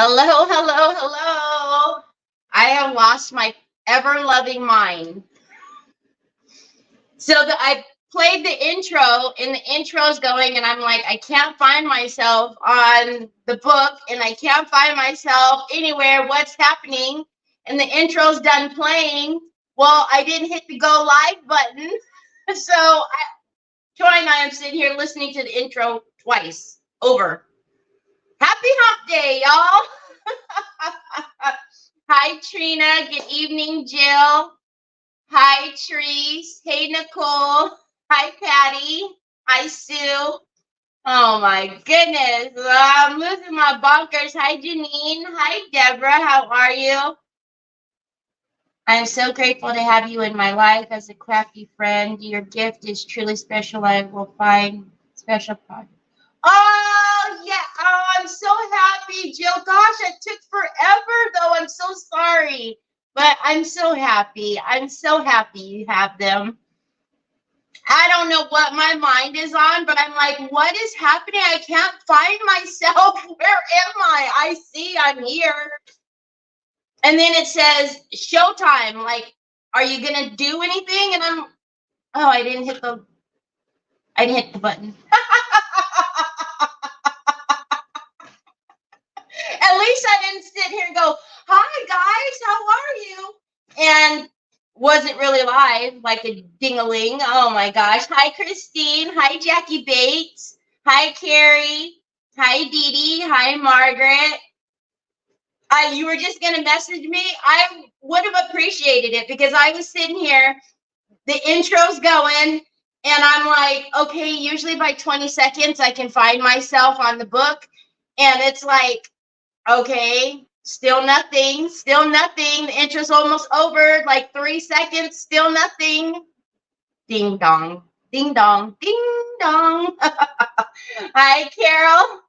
Hello, hello, hello. I have lost my ever-loving mind. So I played the intro, and the intro's going, and I'm like, I can't find myself on the book, and I can't find myself anywhere. What's happening? And the intro's done playing. Well, I didn't hit the go live button. So Troy and I am sitting here listening to the intro twice over. Happy hump day, y'all. Hi, Trina. Good evening, Jill. Hi, Therese. Hey, Nicole. Hi, Patty. Hi, Sue. Oh, my goodness. I'm losing my bonkers. Hi, Janine. Hi, Deborah. How are you? I'm so grateful to have you in my life as a crafty friend. Your gift is truly special. I will find special projects. Oh, yeah. Oh, I'm so happy, Jill. Gosh, it took forever, though. I'm so sorry. But I'm so happy. I'm so happy you have them. I don't know what my mind is on, but I'm like, what is happening? I can't find myself. Where am I? I see I'm here. And then it says showtime. Like, are you going to do anything? And I didn't hit the button. At least I didn't sit here and go, hi, guys, how are you? And wasn't really live, like a ding-a-ling. Oh, my gosh. Hi, Christine. Hi, Jackie Bates. Hi, Carrie. Hi, Dee Dee. Hi, Margaret. You were just going to message me? I would have appreciated it because I was sitting here, the intro's going, and I'm like, okay, usually by 20 seconds I can find myself on the book. And it's like, okay, still nothing, still nothing. The intro's almost over, like 3 seconds, still nothing. Ding dong, ding dong, ding dong. Hi, Carol.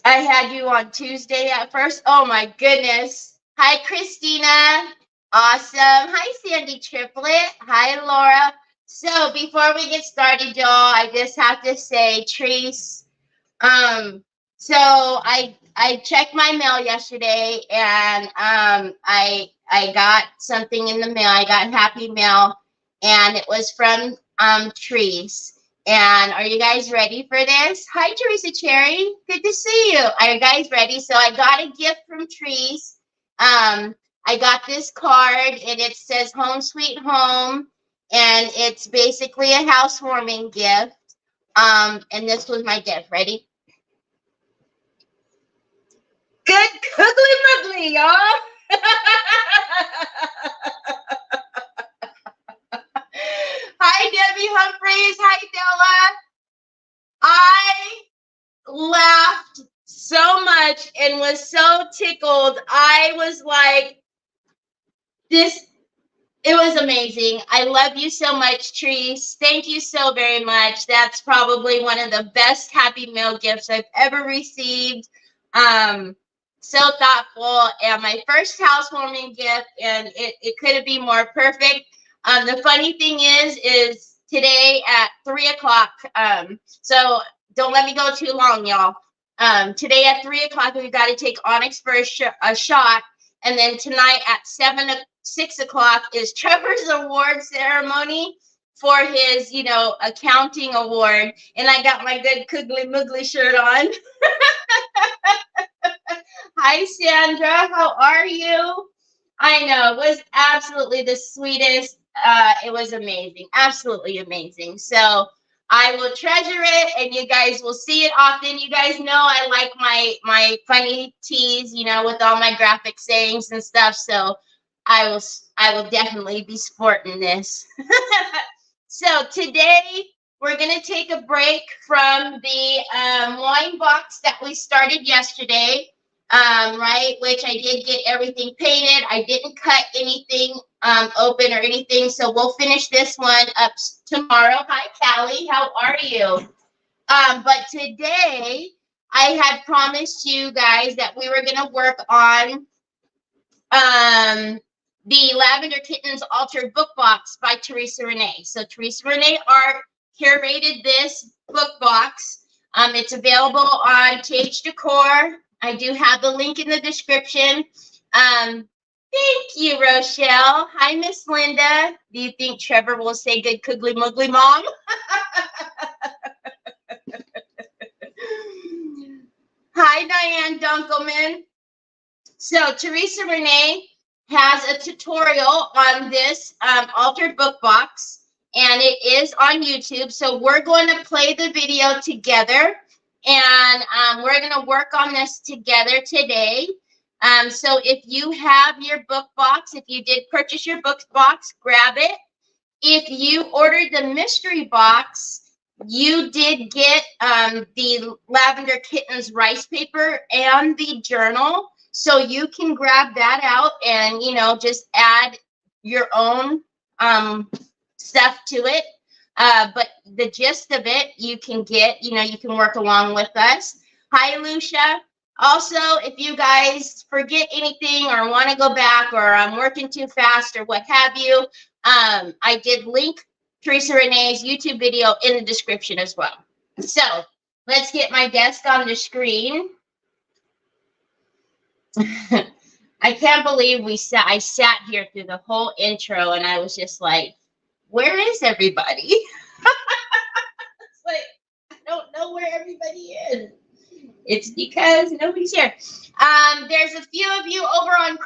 I had you on Tuesday at first. Oh, my goodness. Hi, Christina. Awesome. Hi, Sandy Triplet. Hi, Laura. So before we get started, y'all, I just have to say, Therese, so I checked my mail yesterday, and I got something in the mail. I got happy mail, and it was from Therese. And are you guys ready for this? Hi, Teresa Cherry. Good to see you. Are you guys ready? So I got a gift from Therese. I got this card, and it says Home Sweet Home, and it's basically a housewarming gift. And this was my gift. Ready? Good googly muggly, y'all. Hi, Debbie Humphreys. Hi, Della. I laughed so much and was so tickled. I was like, it was amazing. I love you so much, Therese. Thank you so very much. That's probably one of the best Happy Mail gifts I've ever received. So thoughtful, and my first housewarming gift, and it couldn't be more perfect. The funny thing is today at 3 o'clock, so don't let me go too long, y'all. Today at 3 o'clock, we've got to take Onyx for a shot, and then tonight at 6 o'clock is Trevor's award ceremony for his, accounting award, and I got my good Coogly Moogly shirt on. Hi, Sandra. How are you? I know. It was absolutely the sweetest. It was amazing. Absolutely amazing. So I will treasure it, and you guys will see it often. You guys know I like my funny tees, with all my graphic sayings and stuff. So I will definitely be sporting this. So today we're going to take a break from the wine box that we started yesterday. Right, which I did get everything painted. I didn't cut anything open or anything, so we'll finish this one up tomorrow. Hi, Callie, how are you? But today I had promised you guys that we were going to work on the Lavender Kittens Altered Book Box by Teresa Rene. So Teresa Rene Art curated this book box. It's available on TH Decor I do have the link in the description. Thank you, Rochelle. Hi, Miss Linda. Do you think Trevor will say good Coogly Moogly Mom? Hi, Diane Dunkelman. So Teresa Rene has a tutorial on this altered book box, and it is on YouTube. So we're going to play the video together, and we're going to work on this together today. So if you have your book box, if you did purchase your book box, grab it. If you ordered the mystery box, you did get the Lavender Kittens rice paper and the journal. So you can grab that out and, you know, just add your own stuff to it. But the gist of it, you can get, you know, you can work along with us. Hi, Lucia. Also, if you guys forget anything or want to go back or I'm working too fast or what have you, I did link Teresa Rene's YouTube video in the description as well. So let's get my desk on the screen. I can't believe I sat here through the whole intro and I was just like, where is everybody? It's like, I don't know where everybody is. It's because nobody's here. There's a few of you over on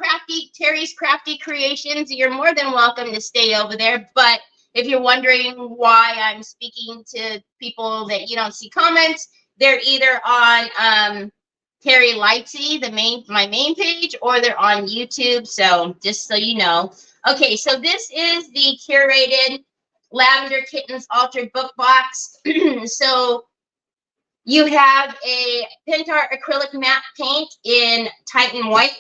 Terry's Crafty Creations. You're more than welcome to stay over there. But if you're wondering why I'm speaking to people that you don't see comments, they're either on Terry Lightsy, my main page, or they're on YouTube. So just so you know. Okay, so this is the curated Lavender Kittens Altered Book Box. So you have a Pentart acrylic matte paint in Titan White.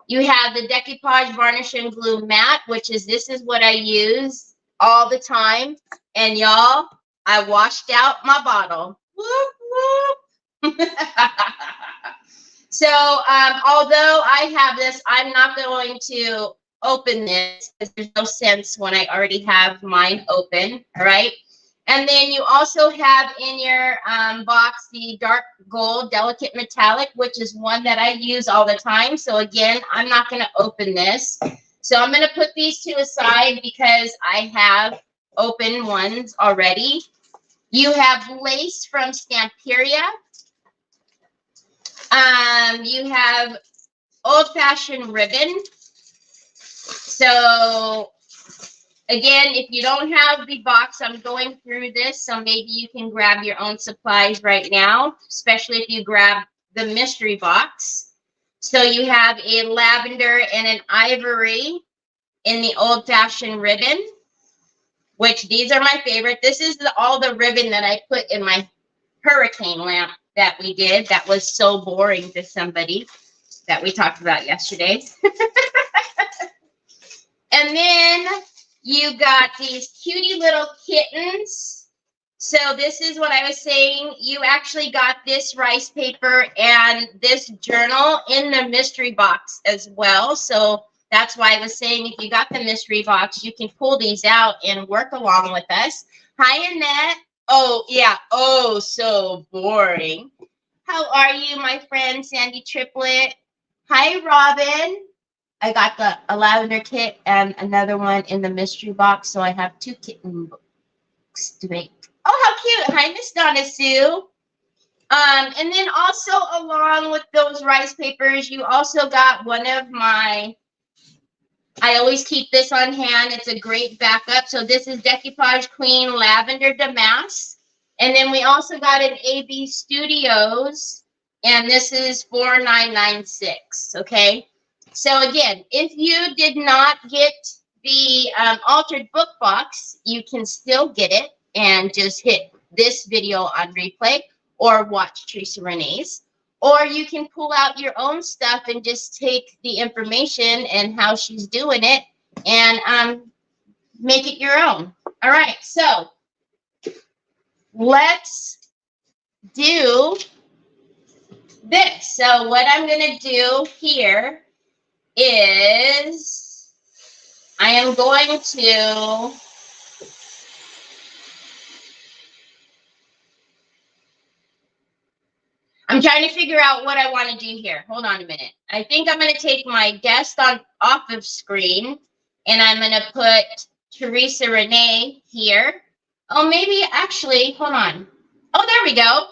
You have the decoupage varnish and glue matte, this is what I use all the time. And y'all, I washed out my bottle. Whoop, whoop. So although I have this, I'm not going to open this because there's no sense when I already have mine open. All right. And then you also have in your box the dark gold delicate metallic, which is one that I use all the time. So again, I'm not going to open this. So I'm going to put these two aside because I have open ones already. You have lace from Stamperia. You have old-fashioned ribbon. So again, if you don't have the box, I'm going through this, so maybe you can grab your own supplies right now, especially if you grab the mystery box. So you have a lavender and an ivory in the old-fashioned ribbon, which these are my favorite. This is all the ribbon that I put in my hurricane lamp that we did. That was so boring to somebody that we talked about yesterday. And then you got these cutie little kittens. So this is what I was saying. You actually got this rice paper and this journal in the mystery box as well. So that's why I was saying if you got the mystery box, you can pull these out and work along with us. Hi, Annette. Oh, yeah. Oh, so boring. How are you, my friend, Sandy Triplet? Hi, Robin. I got a lavender kit and another one in the mystery box, so I have two kitten books to make. Oh, how cute. Hi, Miss Donna Sue. And then also along with those rice papers, you also got one of my, I always keep this on hand. It's a great backup. So this is Decoupage Queen Lavender Damask. And then we also got an AB Studios, and this is $4.996, okay? So again, if you did not get the altered book box, you can still get it and just hit this video on replay or watch Teresa Rene's. Or you can pull out your own stuff and just take the information and how she's doing it and make it your own. All right, so let's do this. So what I'm going to do here is I am going to I'm trying to figure out what I want to do here. Hold on a minute. I think I'm going to take my guest off of screen, and I'm going to put Teresa Rene here. Oh, maybe actually, hold on. Oh, there we go.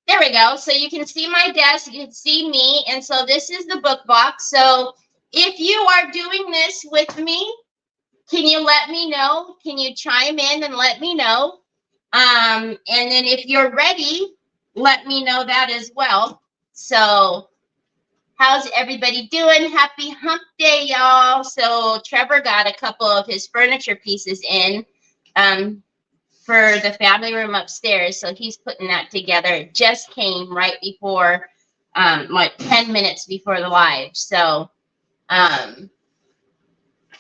There we go. So you can see my desk, you can see me, and so this is the book box. So if you are doing this with me, can you let me know? Can you chime in and let me know? And then if you're ready, let me know that as well. So how's everybody doing? Happy hump day, y'all. So Trevor got a couple of his furniture pieces in for the family room upstairs. So he's putting that together. It just came right before, like 10 minutes before the live. So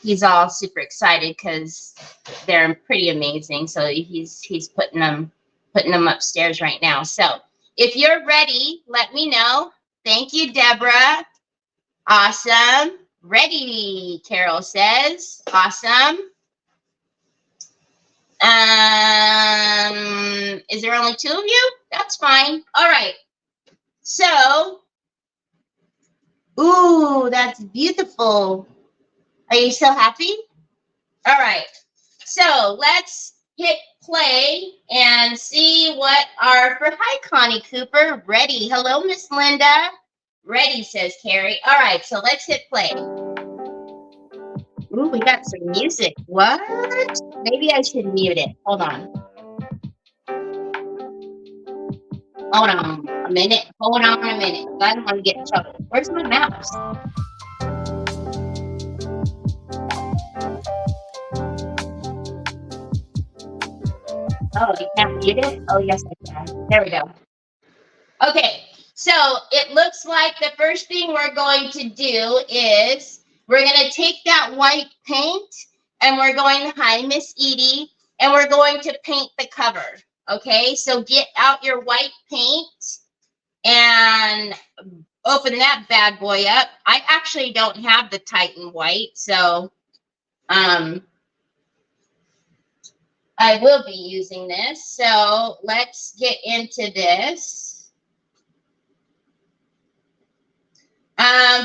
he's all super excited because they're pretty amazing. So he's putting them upstairs right now. So if you're ready, let me know. Thank you, Deborah. Awesome. Ready, Carol says. Awesome. Is there only 2 of you? That's fine. All right. So, ooh, that's beautiful. Are you so happy? All right. So let's hit play and see what hi, Connie Cooper. Ready. Hello, Miss Linda. Ready, says Carrie. All right, so let's hit play. Ooh, we got some music. What? Maybe I should mute it. Hold on. Hold on a minute. Hold on a minute. I don't want to get in trouble. Where's my mouse? Oh, you can't mute it? Oh, yes, I can. There we go. Okay, so it looks like the first thing we're going to do is we're going to take that white paint and we're going to, hi, Miss Edie, and we're going to paint the cover. Okay, so get out your white paint and open that bad boy up. I actually don't have the Titan white, so I will be using this. So let's get into this.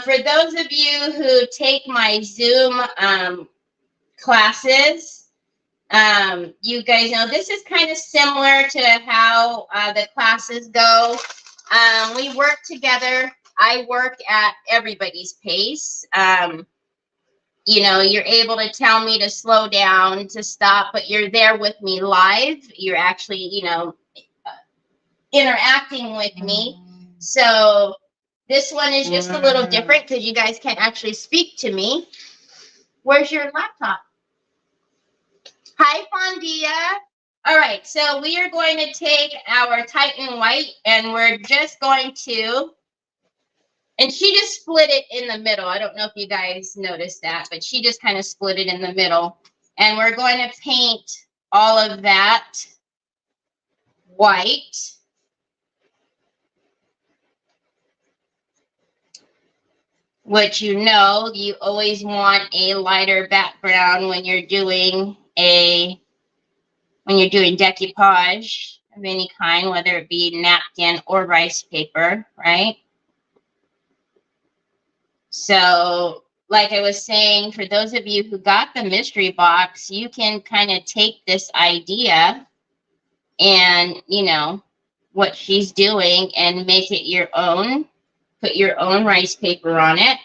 For those of you who take my Zoom classes, you guys know this is kind of similar to how the classes go. We work together. I work at everybody's pace. You know, you're able to tell me to slow down, to stop, but you're there with me live. You're actually, you know, interacting with me. So this one is just a little different because you guys can't actually speak to me. Where's your laptop? Hi, Fondia. All right, so we are going to take our Titan white and we're just going to, and she just split it in the middle. I don't know if you guys noticed that, but she just kind of split it in the middle. And we're going to paint all of that white. Which, you know, you always want a lighter background when you're doing decoupage of any kind, whether it be napkin or rice paper, right? So, like I was saying, for those of you who got the mystery box, you can kind of take this idea and, you know, what she's doing and make it your own. Put your own rice paper on it.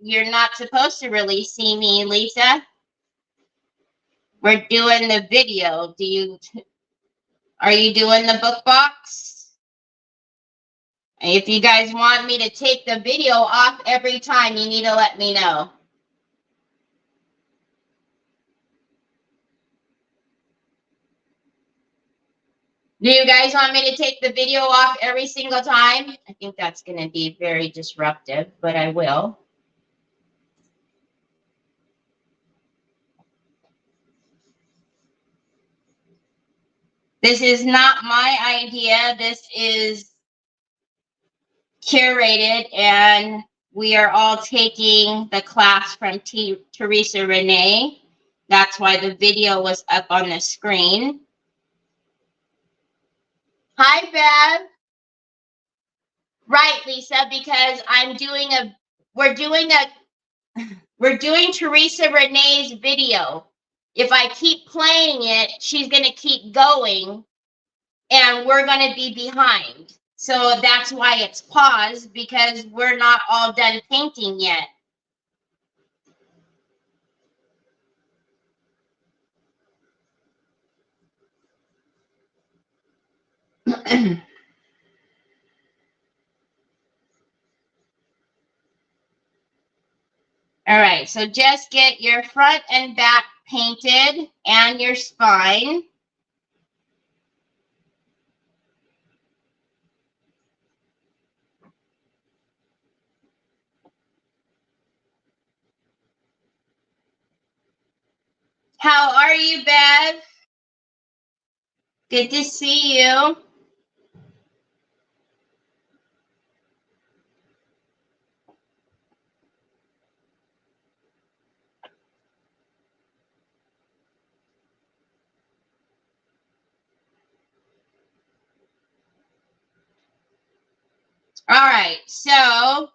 You're not supposed to really see me, Lisa. We're doing the video. Are you doing the book box? If you guys want me to take the video off every time, you need to let me know. Do you guys want me to take the video off every single time? I think that's going to be very disruptive, but I will. This is not my idea. This is curated, and we are all taking the class from Teresa Rene. That's why the video was up on the screen. Hi, Bev. Right, Lisa, because we're doing Teresa Renee's video. If I keep playing it, she's going to keep going and we're going to be behind. So that's why it's paused, because we're not all done painting yet. All right, so just get your front and back painted and your spine. How are you, Bev? Good to see you. All right, so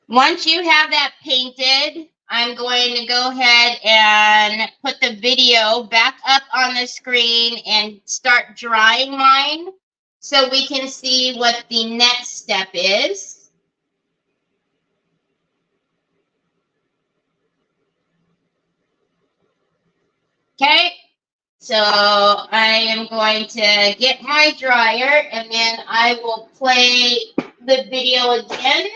once you have that painted, I'm going to go ahead and put the video back up on the screen and start drying mine so we can see what the next step is. Okay, so I am going to get my dryer and then I will play the video again.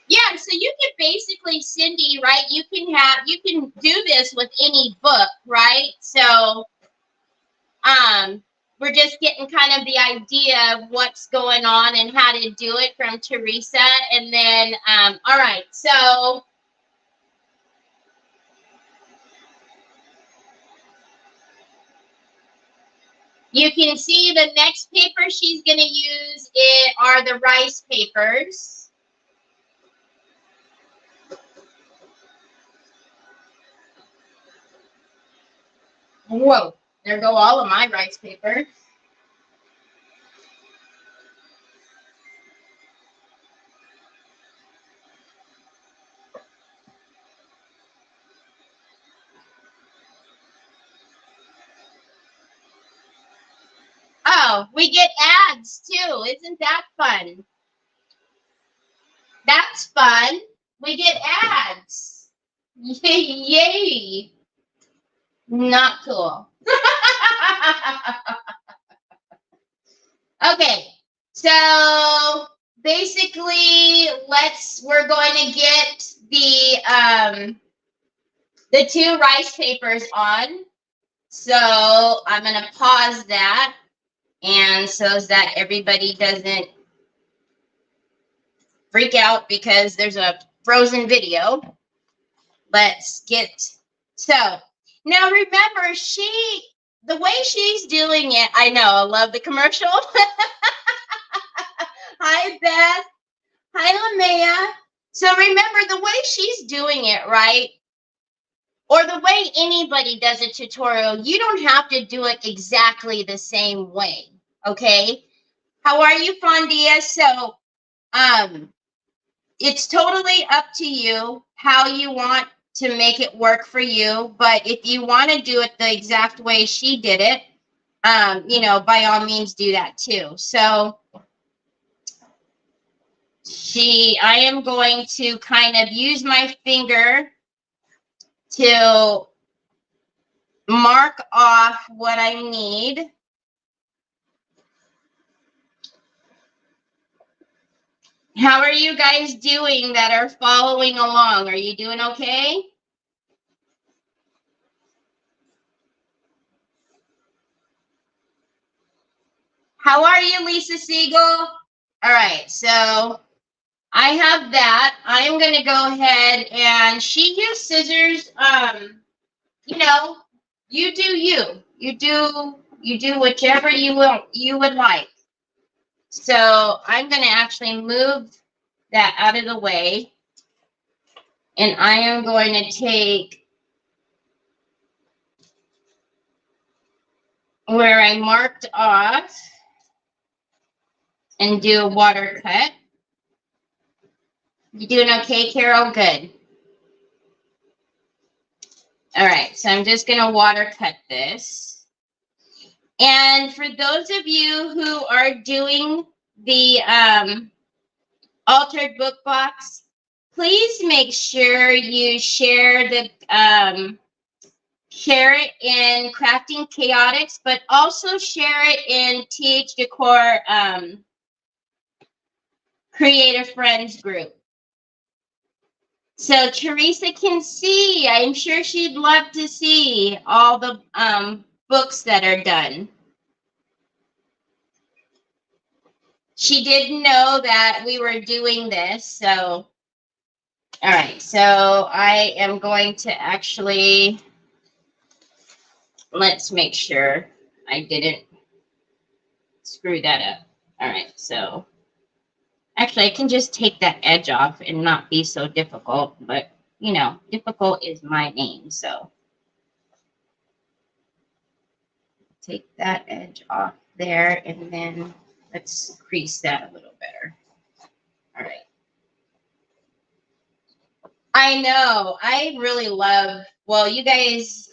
Yeah, so you can basically, Cindy, right? You can do this with any book, right? So we're just getting kind of the idea of what's going on and how to do it from Teresa. And then, all right, so you can see the next paper she's going to use are the rice papers. Whoa, there go all of my rice papers. Oh, we get ads too. Isn't that fun? That's fun. We get ads. Yay, yay. Not cool. Okay, so basically we're going to get the two rice papers on. So I'm going to pause that, and so that everybody doesn't freak out because there's a frozen video. Let's get, so now remember, the way she's doing it, I know, I love the commercial. Hi, Beth. Hi, LaMaya. So remember, the way she's doing it, right? Or the way anybody does a tutorial, you don't have to do it exactly the same way, okay? How are you, Fondia? So, it's totally up to you how you want to make it work for you. But if you want to do it the exact way she did it, you know, by all means do that too. So I am going to kind of use my finger to mark off what I need. How are you guys doing that are following along? Are you doing okay? How are you, Lisa Siegel? All right, so I have that. I'm going to go ahead and she used scissors, you know, You do you. You do whichever you would like. So I'm going to actually move that out of the way. And I am going to take where I marked off and do a water cut. You doing okay, Carol? Good. All right, so I'm just going to water cut this. And for those of you who are doing the altered book box, please make sure you share it in Crafting Chaotix, but also share it in TH Decor Creative Friends group. So Teresa can see. I'm sure she'd love to see all the books that are done. She didn't know that we were doing this, so all right. So I am going to actually, let's make sure I didn't screw that up. All right, so actually I can just take that edge off and not be so difficult, but you know, difficult is my name, so take that edge off there, and then let's crease that a little better. All right. I know. I really love, well, you guys,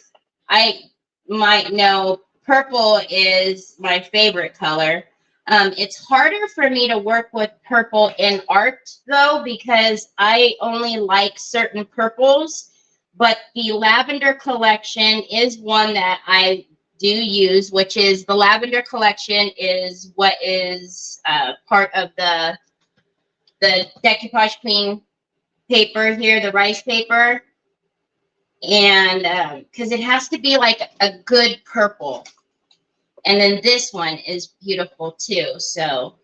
I might know purple is my favorite color. It's harder for me to work with purple in art, though, because I only like certain purples. But the lavender collection is one that I do use, which is the lavender collection is what is part of the decoupage queen paper here, the rice paper. And because it has to be like a good purple. And then this one is beautiful too. So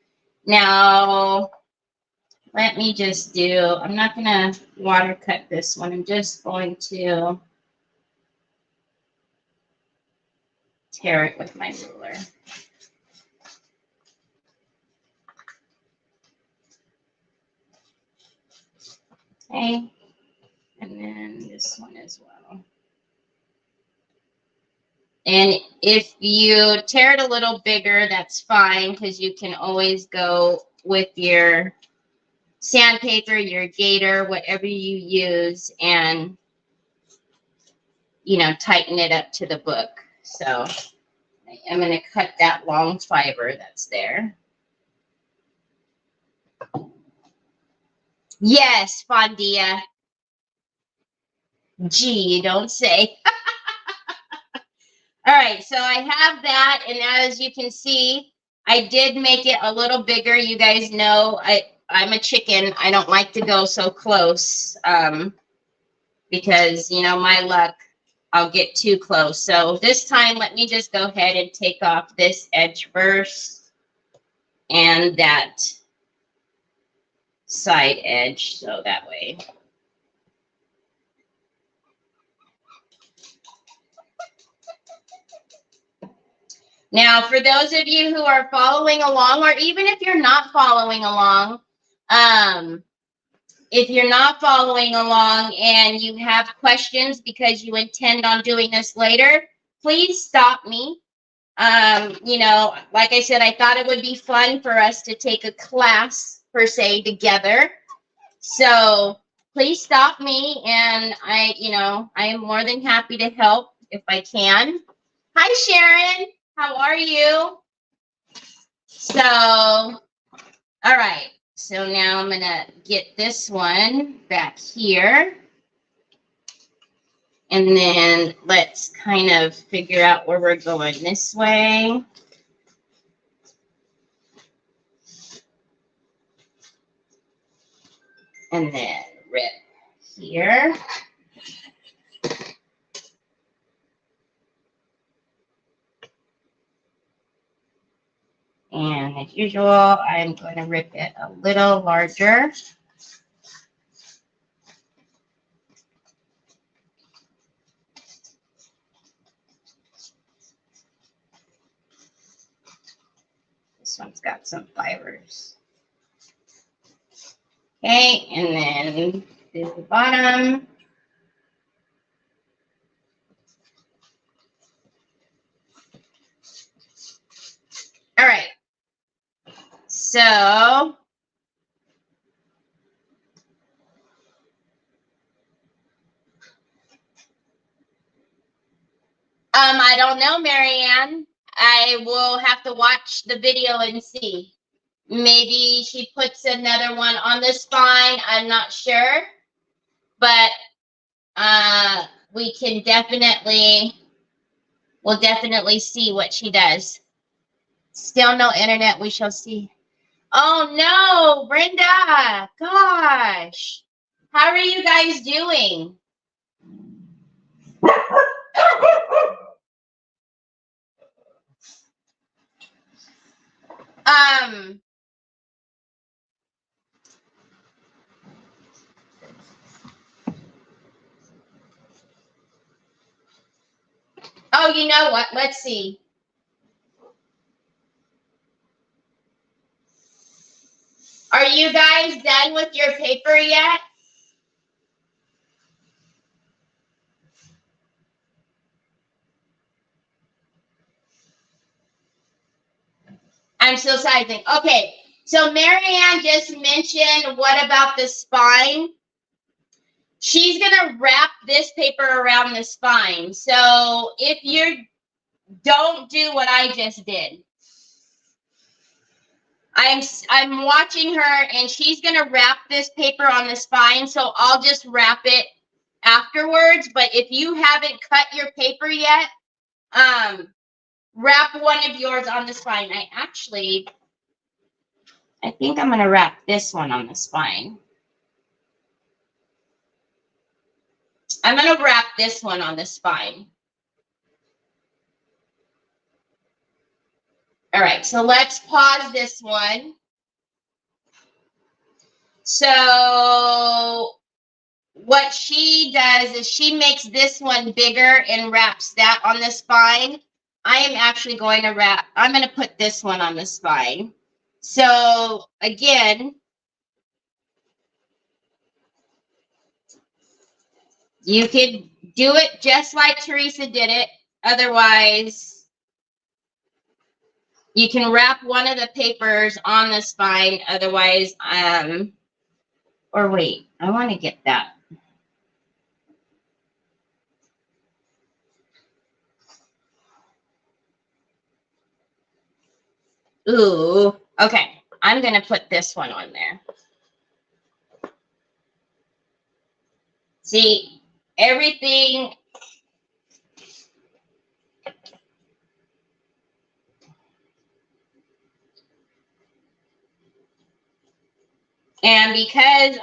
now let me just do, I'm not going to water cut this one. I'm just going to tear it with my ruler. Okay. And then this one as well. And if you tear it a little bigger, that's fine, because you can always go with your sandpaper, your gator, whatever you use, and, you know, tighten it up to the book. So I'm going to cut that long fiber that's there. Yes, Fondia. Gee, you don't say. All right, so I have that, and as you can see, I did make it a little bigger. You guys know I'm a chicken. I don't like to go so close because, you know, my luck, I'll get too close. So this time, let me just go ahead and take off this edge first and that side edge, so that way. Now, for those of you who are following along, or even if you're not following along, and you have questions because you intend on doing this later, please stop me. You know, like I said, I thought it would be fun for us to take a class, per se, together. So please stop me, and I am more than happy to help if I can. Hi, Sharon. How are you? So, all right. So now I'm going to get this one back here. And then let's kind of figure out where we're going this way. And then rip here. And as usual, I'm going to rip it a little larger. one's got some fibers. Okay, and then do the bottom. All right. So I don't know, Marianne. I will have to watch the video and see. Maybe she puts another one on the spine. I'm not sure. But we can we'll definitely see what she does. Still no internet, we shall see. Oh no, Brenda, gosh. How are you guys doing? Oh, you know what? Let's see. Are you guys done with your paper yet? I'm still sizing. Okay, so Marianne just mentioned, what about the spine? She's going to wrap this paper around the spine. So if you don't do what I just did, I'm watching her, and she's going to wrap this paper on the spine, so I'll just wrap it afterwards. But if you haven't cut your paper yet, wrap one of yours on the spine. I think I'm going to wrap this one on the spine. I'm going to wrap this one on the spine. All right, so let's pause this one. So what she does is she makes this one bigger and wraps that on the spine. I am actually going to I'm going to put this one on the spine. So again, you could do it just like Teresa did it. Otherwise, you can wrap one of the papers on the spine. Otherwise, or wait, I want to get that. Ooh, okay. I'm going to put this one on there. See, everything. And because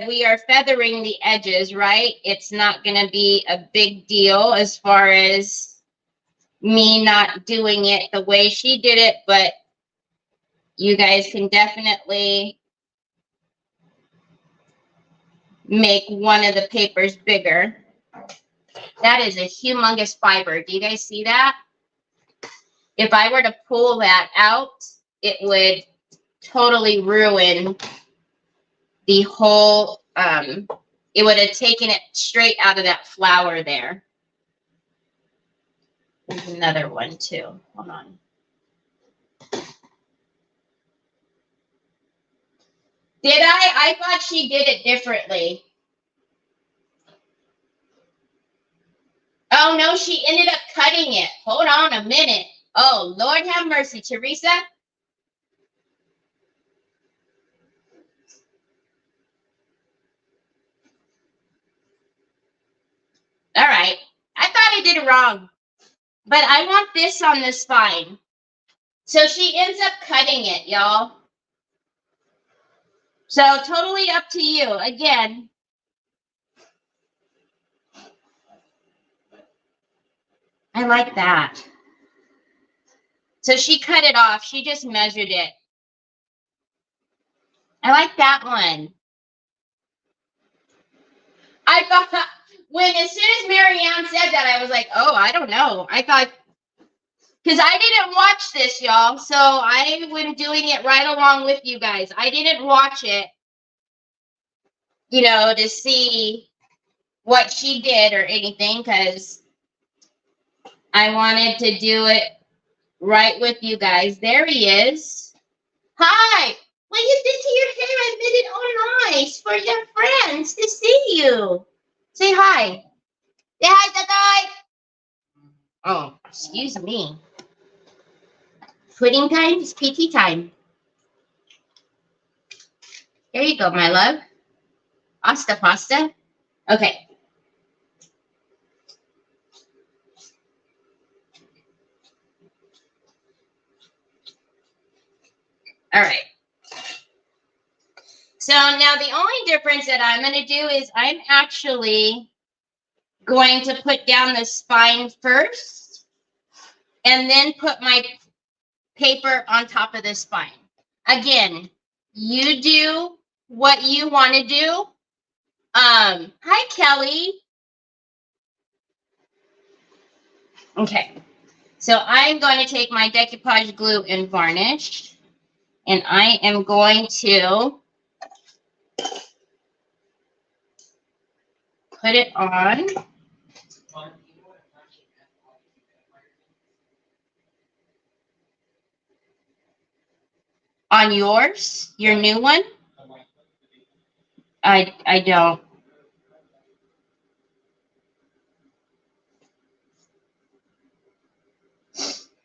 we are feathering the edges, right? It's not going to be a big deal as far as me not doing it the way she did it, but you guys can definitely make one of the papers bigger. That is a humongous fiber. Do you guys see that? If I were to pull that out, it would totally ruin the whole, it would have taken it straight out of that flower there. There's another one too. Hold on. Did I? I thought she did it differently. Oh no, she ended up cutting it. Hold on a minute. Oh, Lord have mercy, Teresa. All right. I thought I did it wrong. But I want this on the spine. So she ends up cutting it, y'all. So totally up to you. Again. I like that. So she cut it off. She just measured it. I like that one. I thought, as soon as Marianne said that, I was like, oh, I don't know. I thought, Because I didn't watch this, y'all. So I went doing it right along with you guys. I didn't watch it, you know, to see what she did or anything, because I wanted to do it right with you guys. There he is. Hi. Well, you did to your hair. I made it all nice for your friends to see you. Say hi. Say hi, Dadai. Oh, excuse me. Pudding time is PT time. There you go, my love. Pasta, pasta. Okay. All right. So now the only difference that I'm going to do is I'm actually going to put down the spine first and then put my paper on top of the spine. Again, you do what you want to do. Hi, Kelly. Okay. So I'm going to take my decoupage glue and varnish, and I am going to put it on yours, your new one. I don't.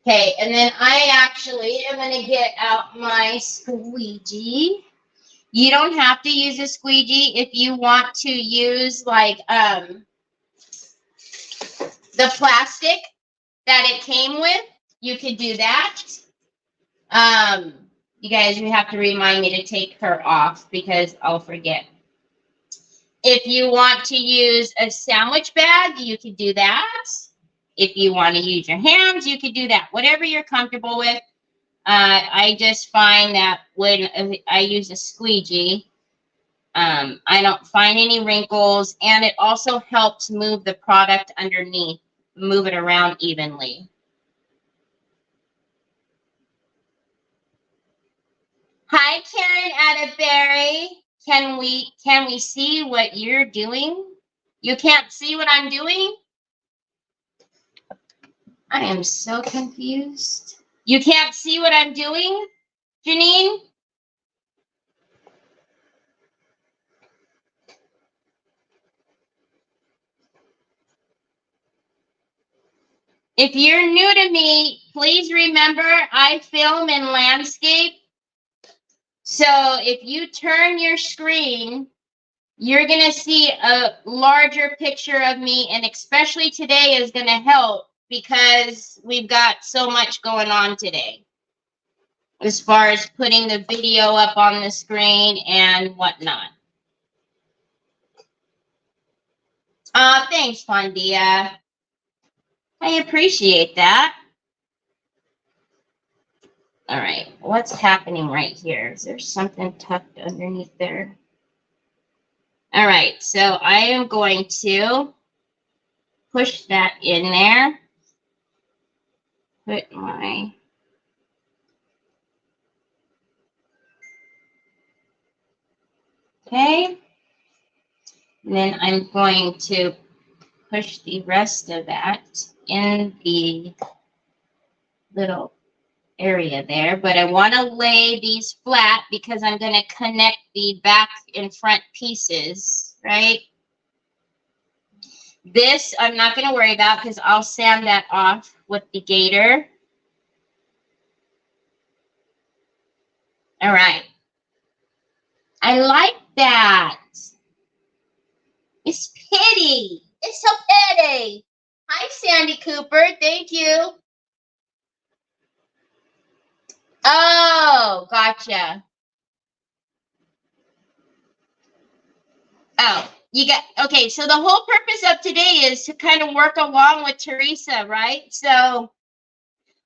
Okay, and then I actually am going to get out my squeegee. You don't have to use a squeegee. If you want to use like the plastic that it came with, you could do that. You guys, you have to remind me to take her off because I'll forget. If you want to use a sandwich bag, you could do that. If you want to use your hands, you could do that. Whatever you're comfortable with. I just find that when I use a squeegee, I don't find any wrinkles, and it also helps move the product underneath, move it around evenly. Hi, Karen Atterbury. Can we see what you're doing? You can't see what I'm doing? I am so confused. You can't see what I'm doing, Janine? If you're new to me, please remember I film in landscape. So if you turn your screen, you're going to see a larger picture of me, and especially today is going to help because we've got so much going on today as far as putting the video up on the screen and whatnot. Thanks, Fondia. I appreciate that. All right, what's happening right here? Is there something tucked underneath there? All right, so I am going to push that in there. Put my okay. And then I'm going to push the rest of that in the little area there. But I want to lay these flat because I'm going to connect the back and front pieces, right? This I'm not going to worry about because I'll sand that off with the gator. All right. I like that. It's pretty. It's so pretty. Hi, Sandy Cooper. Thank you. Oh, gotcha. Oh, you got, okay. So the whole purpose of today is to kind of work along with Teresa, right? So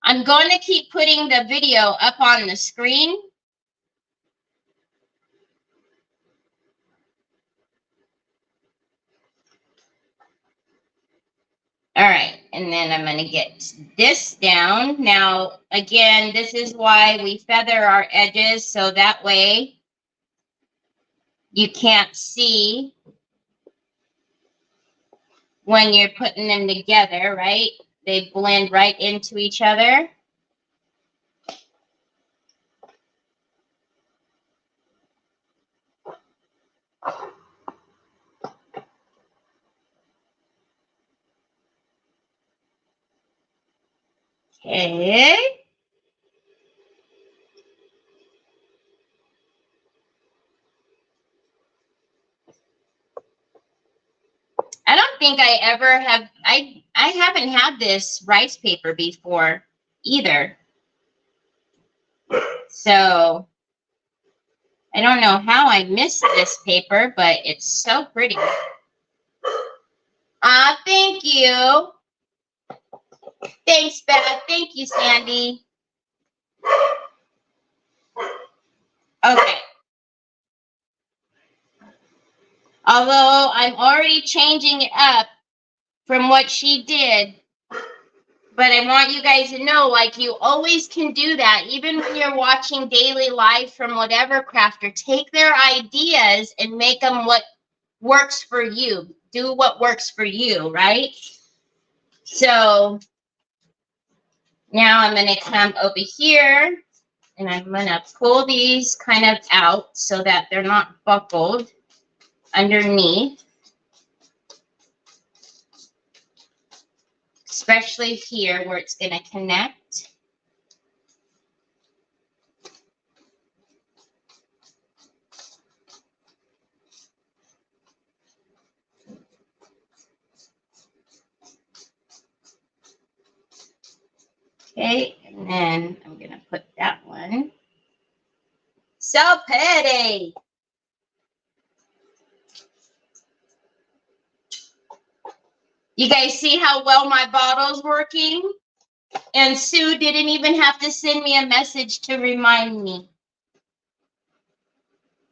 I'm going to keep putting the video up on the screen. All right, and then I'm going to get this down. Now, again, this is why we feather our edges, so that way you can't see when you're putting them together, right? They blend right into each other. Okay. I don't think I ever have, I haven't had this rice paper before either. So I don't know how I missed this paper, but it's so pretty. Thank you. Thanks, Beth. Thank you, Sandy. Okay. Although I'm already changing it up from what she did, but I want you guys to know, like, you always can do that. Even when you're watching daily live from whatever crafter, take their ideas and make them what works for you. Do what works for you, right? So now I'm going to come over here and I'm going to pull these kind of out so that they're not buckled underneath. Especially here where it's going to connect. Okay, and then I'm going to put that one. So pretty. You guys see how well my bottle's working? And Sue didn't even have to send me a message to remind me.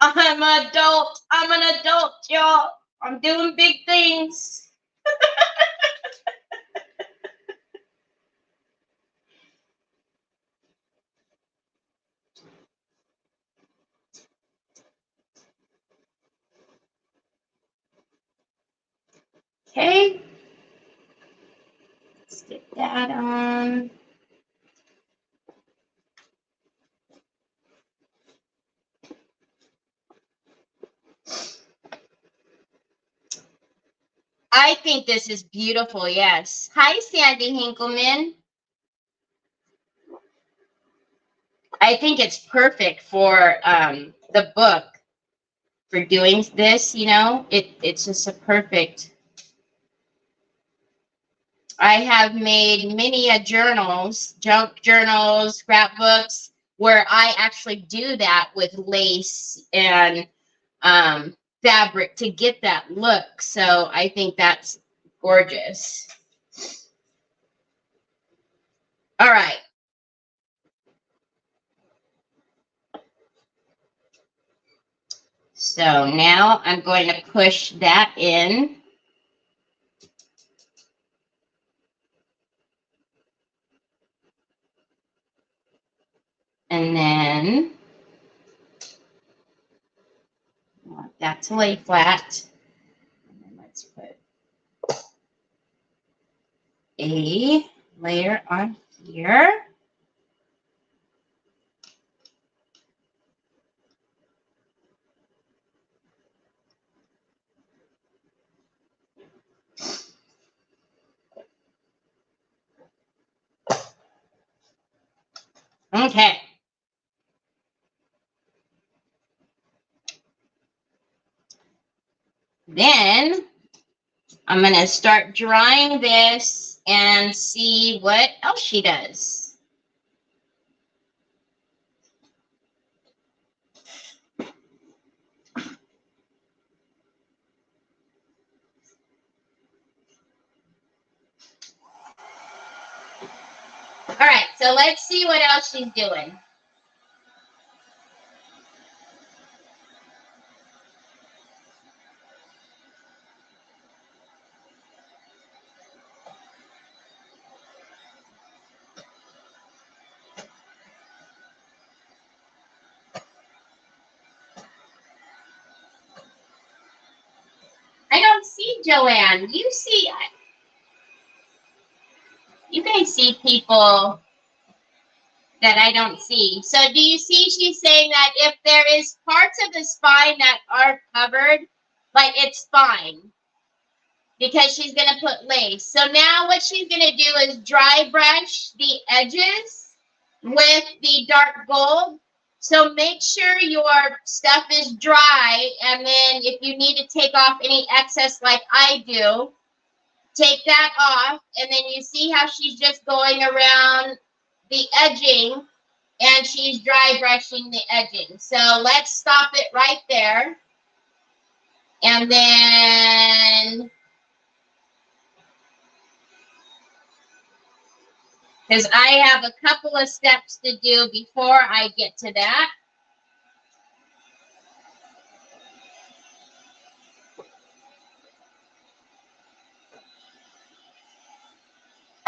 I'm an adult. I'm an adult, y'all. I'm doing big things. Okay. Let's get that on. I think this is beautiful, yes. Hi, Sandy Hinkleman. I think it's perfect for the book, for doing this, you know. It's just a perfect. I have made many journals, junk journals, scrapbooks, where I actually do that with lace and fabric to get that look. So I think that's gorgeous. All right. So now I'm going to push that in. And then I want that to lay flat. And then let's put a layer on here. Okay. Then I'm going to start drying this and see what else she does. All right, so let's see what else she's doing. Joanne. You see, you guys see people that I don't see. So do you see she's saying that if there is parts of the spine that are covered, like it's fine because she's going to put lace. So now what she's going to do is dry brush the edges with the dark gold. So make sure your stuff is dry, and then if you need to take off any excess like I do, take that off, and then you see how she's just going around the edging, and she's dry brushing the edging. So let's stop it right there. And then, because I have a couple of steps to do before I get to that.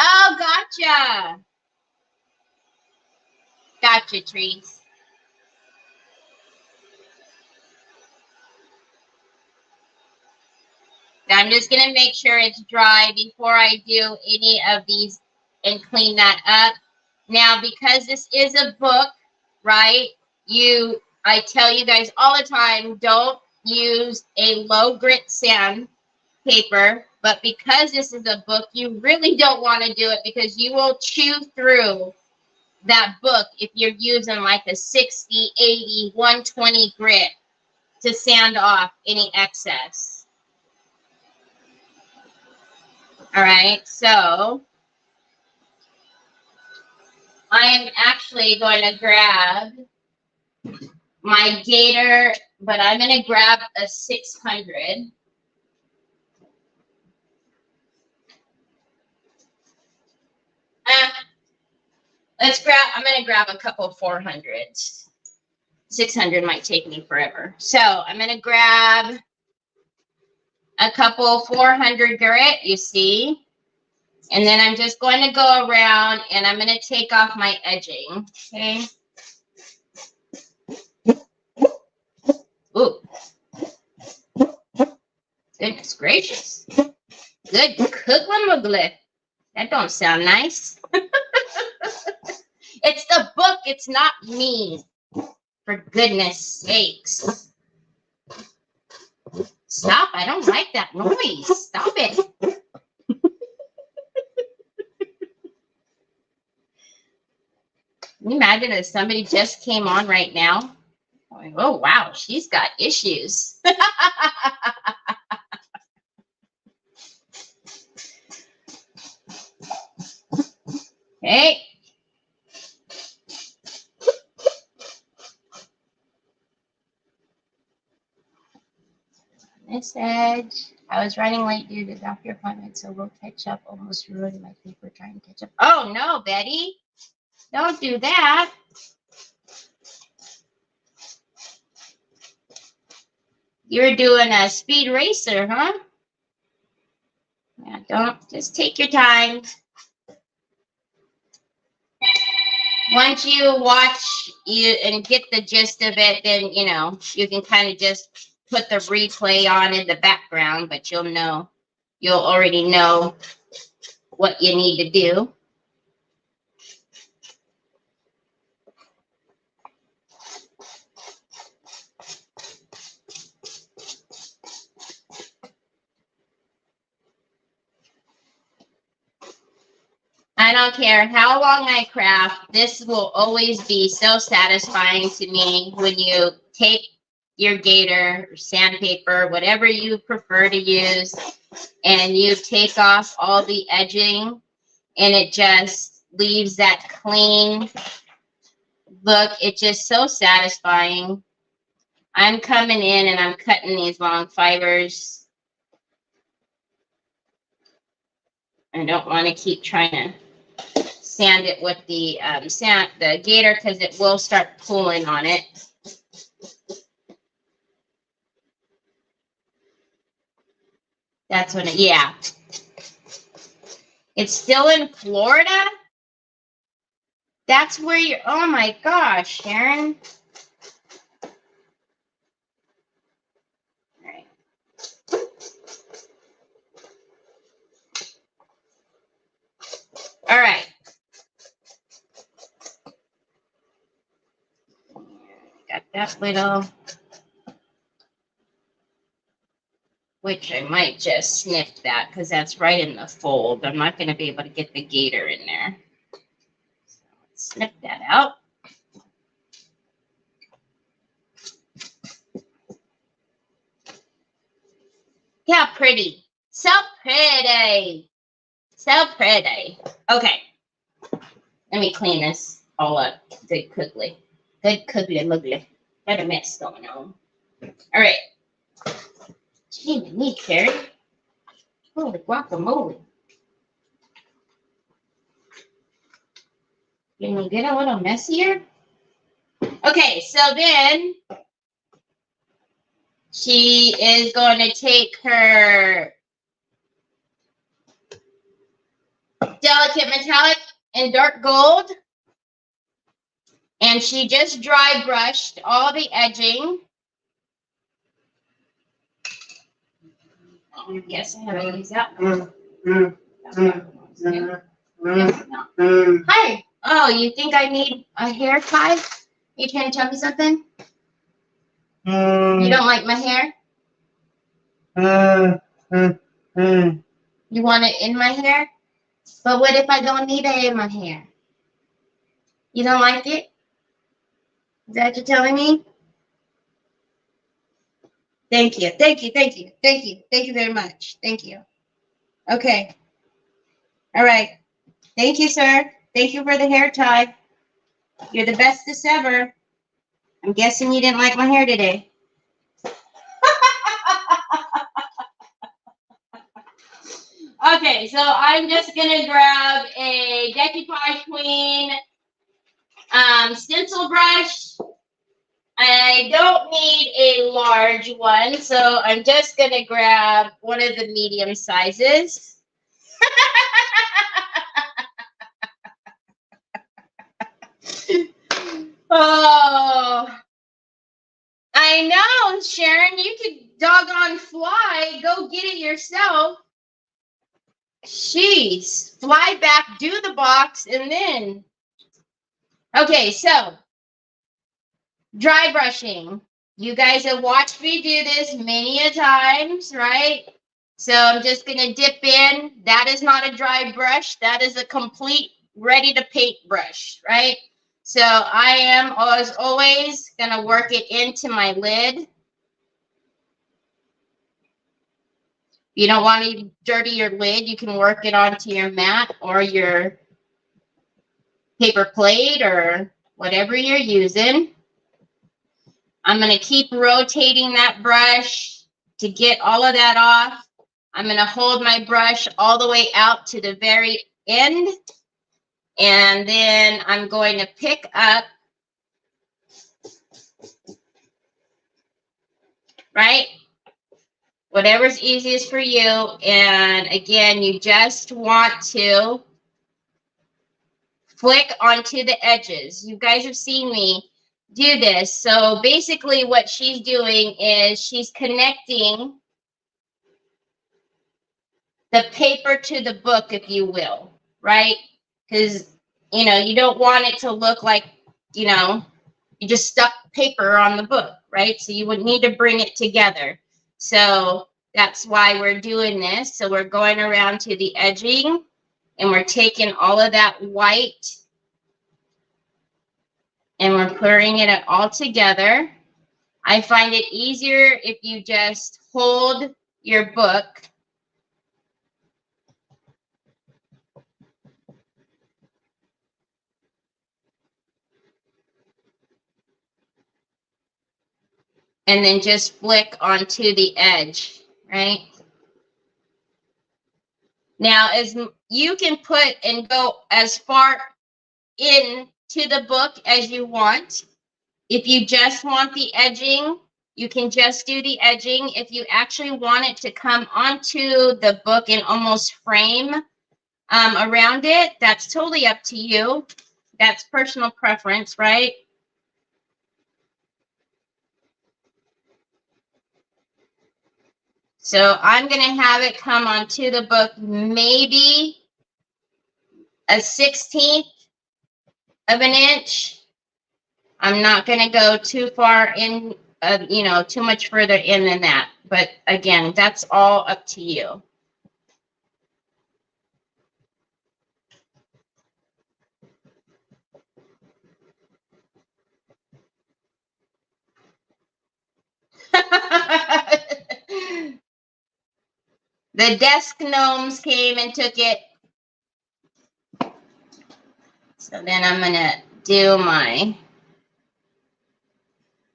Oh, gotcha. Gotcha, Trees. I'm just going to make sure it's dry before I do any of these and clean that up. Now, because this is a book, right, I tell you guys all the time, don't use a low grit sandpaper. But because this is a book, you really don't want to do it because you will chew through that book if you're using like a 60, 80, 120 grit to sand off any excess. All right, so I am actually going to grab my gator, but I'm going to grab a 600. I'm going to grab a couple 400s. 600 might take me forever. So I'm going to grab a couple 400 grit, you see. And then I'm just going to go around and I'm going to take off my edging. Okay. Ooh. Goodness gracious. Good cooklimoglyph. That don't sound nice. It's the book. It's not me. For goodness sakes. Stop. I don't like that noise. Stop it. Can you imagine if somebody just came on right now? Going, oh, wow, she's got issues. Okay. This edge. I was running late due to doctor appointment, so we'll catch up. Almost ruined my paper trying to catch up. Oh, no, Betty. Don't do that. You're doing a speed racer, huh? Yeah, don't. Just take your time. Once you watch and get the gist of it, then, you know, you can kind of just put the replay on in the background, but you'll already know what you need to do. I don't care how long I craft, this will always be so satisfying to me when you take your gator or sandpaper, whatever you prefer to use, and you take off all the edging and it just leaves that clean look. It's just so satisfying. I'm coming in and I'm cutting these long fibers. I don't want to keep trying to sand it with the gator because it will start pulling on it. That's when yeah. It's still in Florida? That's where you're, oh my gosh, Sharon. All right. All right. Got that little, which I might just snip that because that's right in the fold. I'm not going to be able to get the gator in there. So let's snip that out. Yeah, pretty. So pretty. So pretty. Okay. Let me clean this all up good quickly. Good quickly, lovely. Got a mess going on. All right. Gee, me, Carrie. Holy guacamole. Can we get a little messier? Okay, so then she is going to take her delicate metallic and dark gold, and she just dry brushed all the edging. I guess I haven't used that one. Hi. Oh, you think I need a hair tie? You trying to tell me something? You don't like my hair? You want it in my hair? But what if I don't need it in my hair? You don't like it? Is that what you're telling me? Thank you. Thank you. Thank you. Thank you. Thank you very much. Thank you. Okay. All right. Thank you, sir. Thank you for the hair tie. You're the bestest ever. I'm guessing you didn't like my hair today. Okay, so I'm just going to grab a Decoupage Queen stencil brush. I don't need a large one, so I'm just going to grab one of the medium sizes. Oh, I know, Sharon, you could doggone fly. Go get it yourself. Jeez, fly back, do the box, and then. Okay, so dry brushing. You guys have watched me do this many a times, right? So I'm just going to dip in. That is not a dry brush. That is a complete ready to paint brush, right? So I am, as always, going to work it into my lid. If you don't want to dirty your lid, you can work it onto your mat or your paper plate or whatever you're using. I'm going to keep rotating that brush to get all of that off. I'm going to hold my brush all the way out to the very end. And then I'm going to pick up, right? Whatever's easiest for you. And again, you just want to flick onto the edges. You guys have seen me do this. So basically what she's doing is she's connecting the paper to the book, if you will, right? Because, you know, you don't want it to look like, you know, you just stuck paper on the book, right? So you would need to bring it together. So that's why we're doing this. So we're going around to the edging and we're taking all of that white and we're putting it all together. I find it easier if you just hold your book and then just flick onto the edge, right? Now, as you can put and go as far in to the book as you want. If you just want the edging, you can just do the edging. If you actually want it to come onto the book and almost frame around it, that's totally up to you. That's personal preference, right? So I'm going to have it come onto the book maybe 1/16 of an inch. I'm not going to go too far in, you know, too much further in than that. But again, that's all up to you. The desk gnomes came and took it. So then I'm going to do my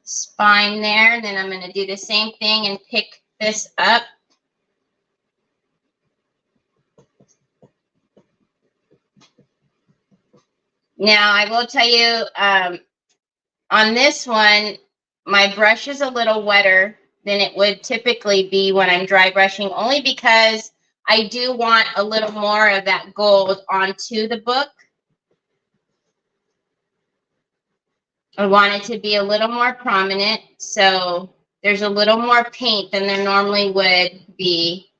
spine there. Then I'm going to do the same thing and pick this up. Now, I will tell you, on this one, my brush is a little wetter than it would typically be when I'm dry brushing, only because I do want a little more of that gold onto the book. I want it to be a little more prominent, so there's a little more paint than there normally would be,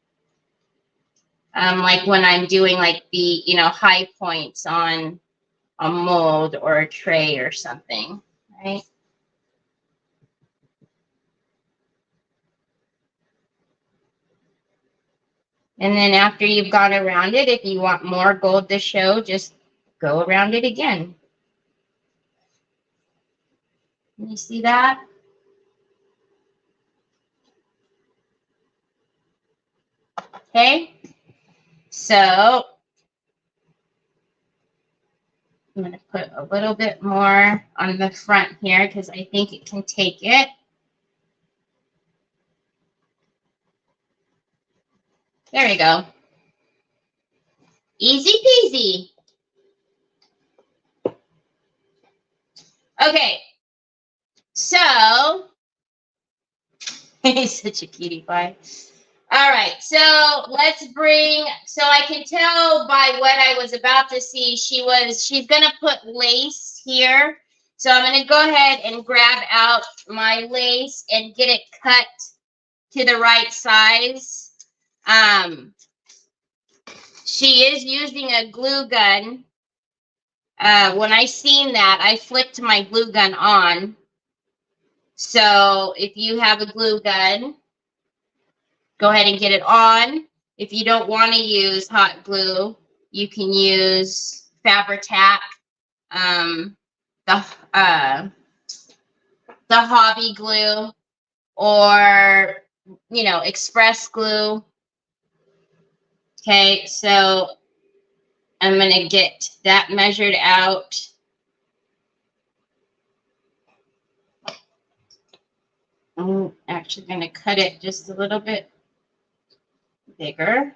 like when I'm doing like the, you know, high points on a mold or a tray or something, right? And then after you've gone around it, if you want more gold to show, just go around it again. You see that? Okay. So I'm going to put a little bit more on the front here because I think it can take it. There we go. Easy peasy. Okay. So, he's such a cutie pie. All right, so let's bring, so I can tell by what I was about to see, she's going to put lace here. So I'm going to go ahead and grab out my lace and get it cut to the right size. She is using a glue gun. When I seen that, I flicked my glue gun on. So if you have a glue gun, go ahead and get it on. If you don't want to use hot glue, you can use Fabri-Tac, the hobby glue, or, you know, express glue. Okay, so I'm going to get that measured out. I'm actually going to cut it just a little bit bigger.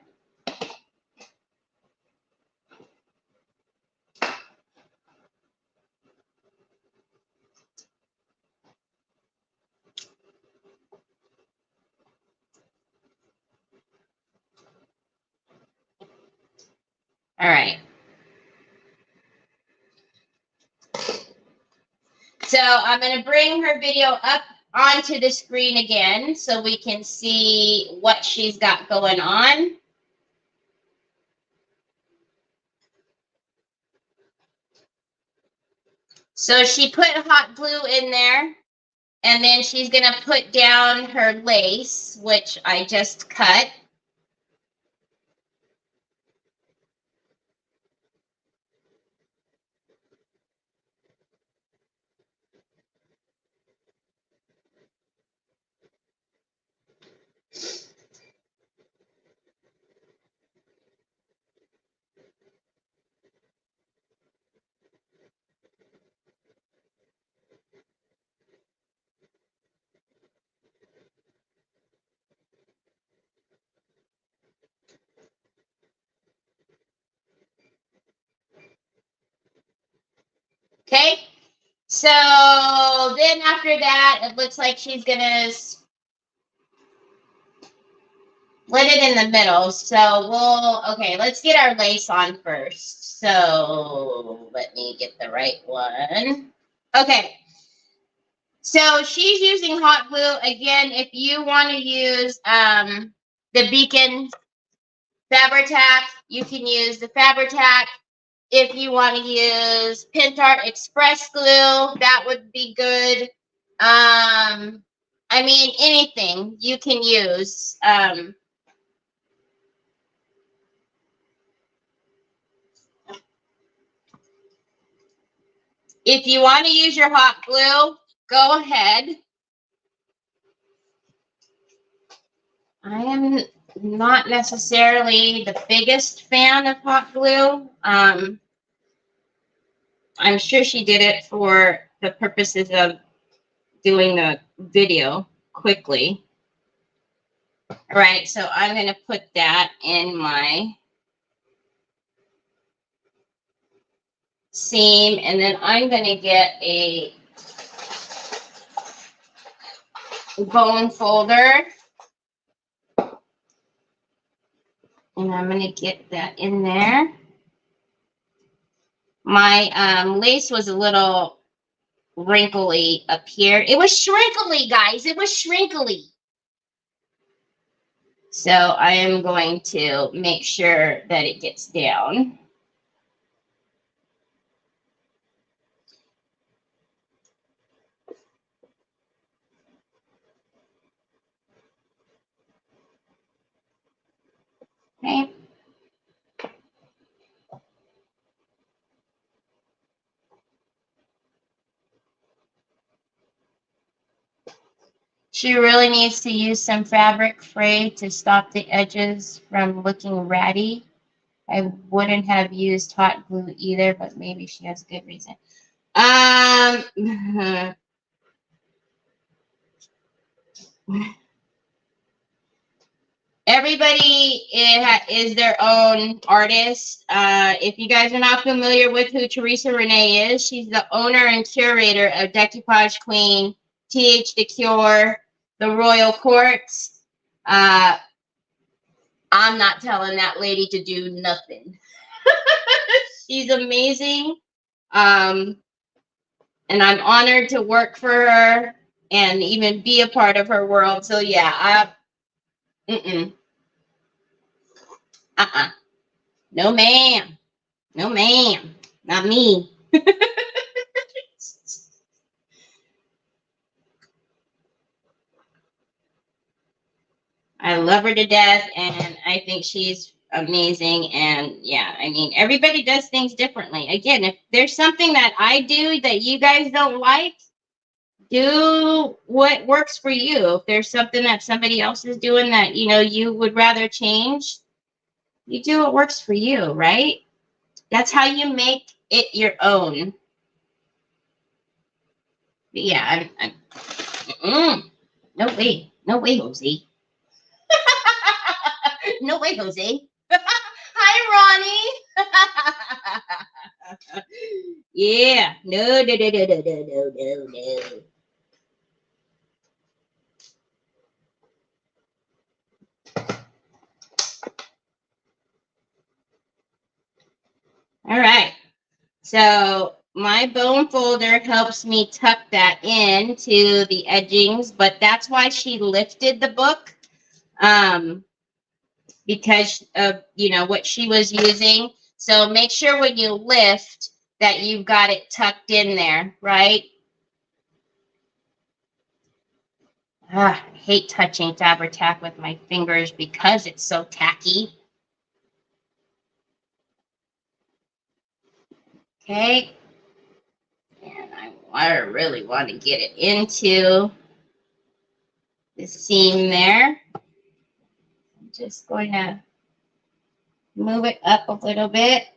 All right. So I'm going to bring her video up onto the screen again so we can see what she's got going on. So she put hot glue in there, and then she's going to put down her lace, which I just cut. Okay, so then after that, it looks like she's going to split it in the middle. So okay, let's get our lace on first. So let me get the right one. Okay, so she's using hot glue. Again, if you want to use the Beacon Fabri-Tac, you can use the Fabri-Tac. If you want to use Pentart Express Glue, that would be good. I mean, anything you can use. If you want to use your hot glue, go ahead. I am not necessarily the biggest fan of hot glue. I'm sure she did it for the purposes of doing the video quickly. All right, so I'm going to put that in my seam, and then I'm going to get a bone folder, and I'm going to get that in there. My lace was a little wrinkly up here. It was shrinkly, guys. It was shrinkly. So I am going to make sure that it gets down. Okay. She really needs to use some fabric fray to stop the edges from looking ratty. I wouldn't have used hot glue either, but maybe she has a good reason. Everybody is their own artist. If you guys are not familiar with who Teresa Rene is, she's the owner and curator of Decoupage Queen, TH The Cure, The Royal Courts. I'm not telling that lady to do nothing. She's amazing. And I'm honored to work for her and even be a part of her world. So yeah, no ma'am. No ma'am. Not me. I love her to death, and I think she's amazing. And yeah, I mean, everybody does things differently. Again, if there's something that I do that you guys don't like, do what works for you. If there's something that somebody else is doing that, you know, you would rather change, you do what works for you, right? That's how you make it your own. But yeah, no way. No way, Jose. No way, Jose. Hi, Ronnie. Yeah. No. All right. So my bone folder helps me tuck that into the edgings, but that's why she lifted the book, because of, you know, what she was using. So make sure when you lift that you've got it tucked in there, right? I hate touching Fabri-Tac with my fingers because it's so tacky. Okay. And I really want to get it into the seam there. I'm just going to move it up a little bit.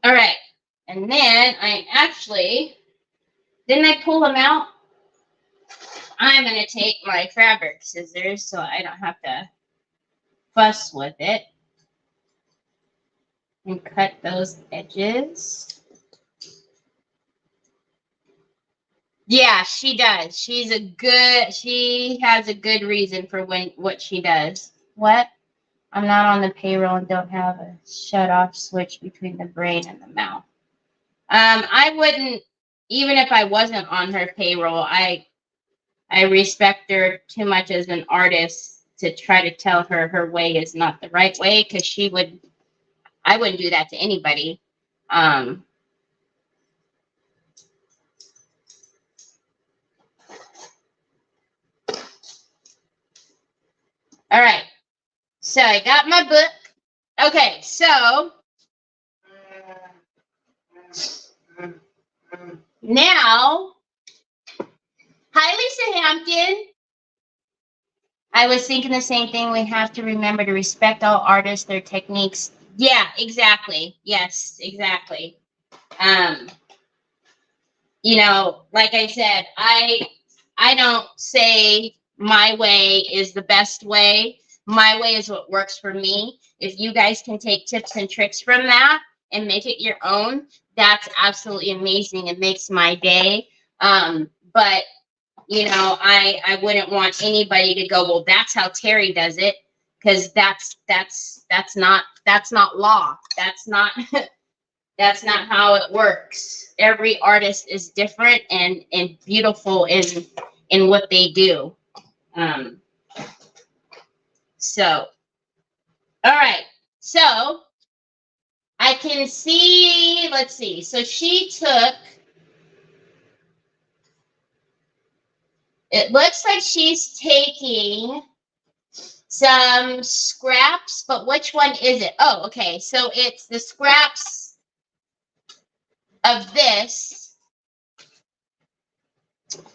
All right. And then didn't I pull them out? I'm going to take my fabric scissors so I don't have to fuss with it and cut those edges. Yeah, she does. She has a good reason for what she does. What? I'm not on the payroll and don't have a shut-off switch between the brain and the mouth. I wouldn't, even if I wasn't on her payroll, I respect her too much as an artist to try to tell her her way is not the right way, because I wouldn't do that to anybody. All right, so I got my book. Okay, so now, hi Lisa Hampton. I was thinking the same thing. We have to remember to respect all artists, their techniques. Yeah, exactly. Yes, exactly. You know, like I said, I don't say my way is the best way. My way is what works for me. If you guys can take tips and tricks from that and make it your own, that's absolutely amazing. It makes my day. But you know, I wouldn't want anybody to go, well, that's how Terry does it, because that's not law. That's not that's not how it works. Every artist is different and beautiful in what they do. So, all right. So I can see, let's see. So she took, it looks like she's taking some scraps, but which one is it? Oh, okay. So it's the scraps of this,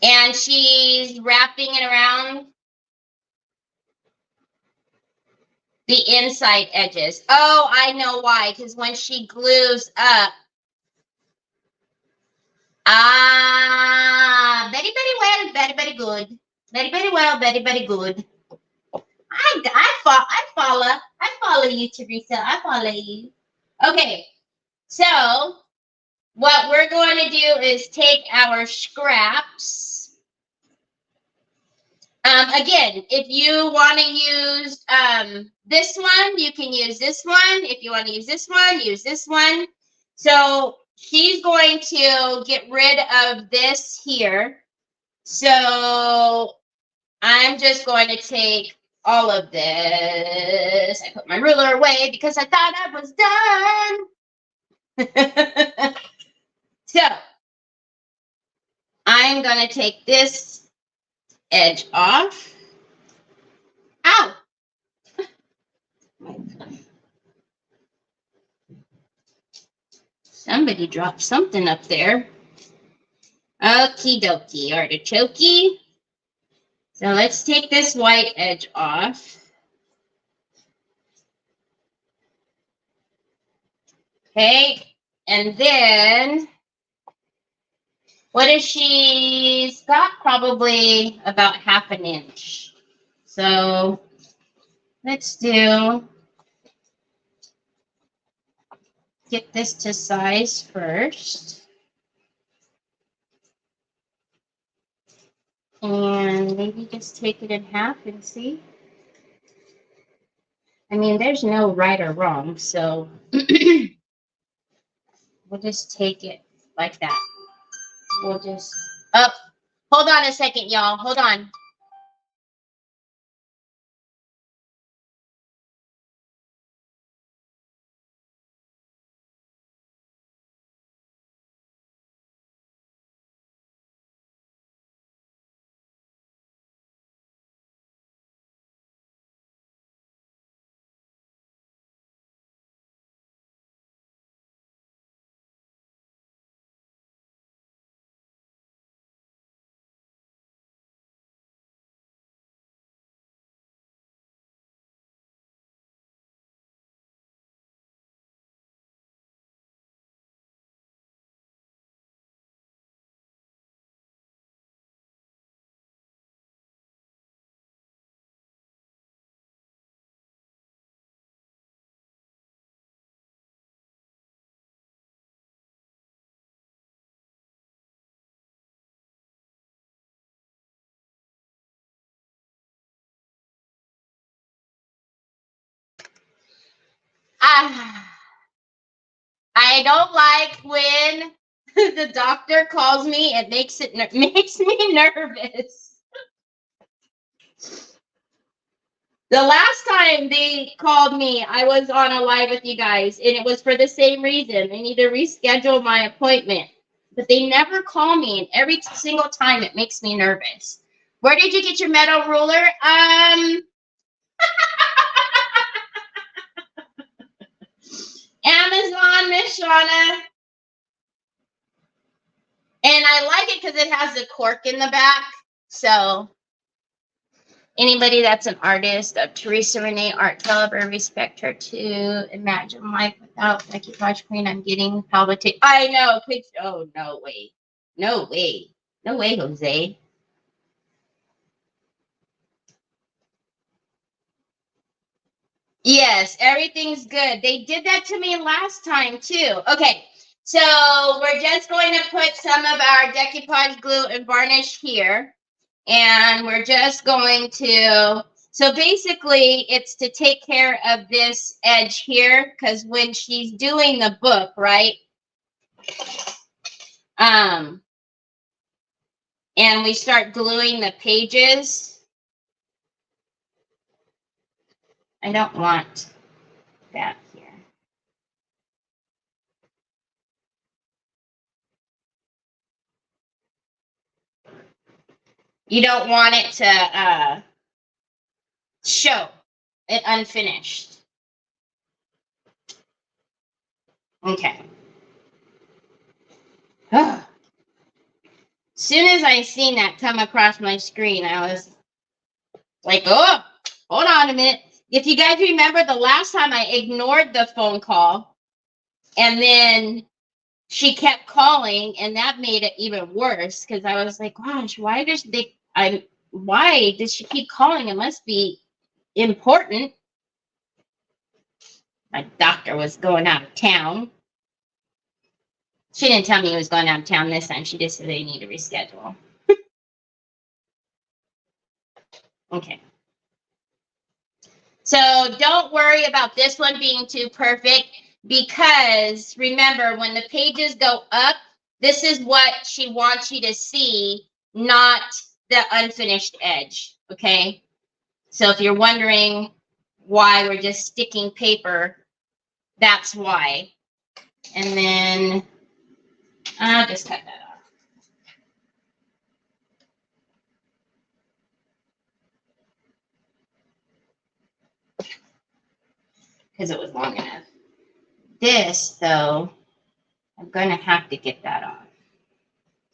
and she's wrapping it around the inside edges. Oh, I know why. Because when she glues up, very, very well, very, very good. Very, very well, very, very good. I follow you, Teresa. I follow you. Okay, so what we're going to do is take our scraps. Again, if you want to use this one, you can use this one. If you want to use this one. So she's going to get rid of this here. So I'm just going to take all of this. I put my ruler away because I thought I was done. So I'm going to take this edge off. Ow! Somebody dropped something up there. Okie dokie, artichoke. So let's take this white edge off. Okay, and then what is she's got? Probably about 1/2 inch. So let's get this to size first. And maybe just take it in half and see. I mean, there's no right or wrong, so we'll just take it like that. We'll just, oh, hold on a second, y'all. Hold on. I don't like when the doctor calls me. It makes me nervous. The last time they called me, I was on a live with you guys, and it was for the same reason. They need to reschedule my appointment. But they never call me, and every single time it makes me nervous. Where did you get your metal ruler? Amazon, Miss Shauna. And I like it because it has the cork in the back. So anybody that's an artist of Teresa Rene art caliber, respect her too. Imagine life without decoupage queen. I'm getting palpitate. I know. Oh, no way. No way. No way, Jose. Yes, everything's good. They did that to me last time too. Okay, so we're just going to put some of our decoupage glue and varnish here. And we're just going to, so basically it's to take care of this edge here, because when she's doing the book, right? And we start gluing the pages. I don't want that here. You don't want it to show it unfinished. Okay. As soon as I seen that come across my screen, I was like, oh, hold on a minute. If you guys remember the last time I ignored the phone call and then she kept calling, and that made it even worse because I was like, gosh, why does she keep calling? It must be important. My doctor was going out of town. She didn't tell me he was going out of town this time. She just said they need to reschedule. Okay. So don't worry about this one being too perfect, because remember, when the pages go up, this is what she wants you to see, not the unfinished edge, okay? So if you're wondering why we're just sticking paper, that's why. And then I'll just cut that off. Because it was long enough. This, though, I'm going to have to get that off.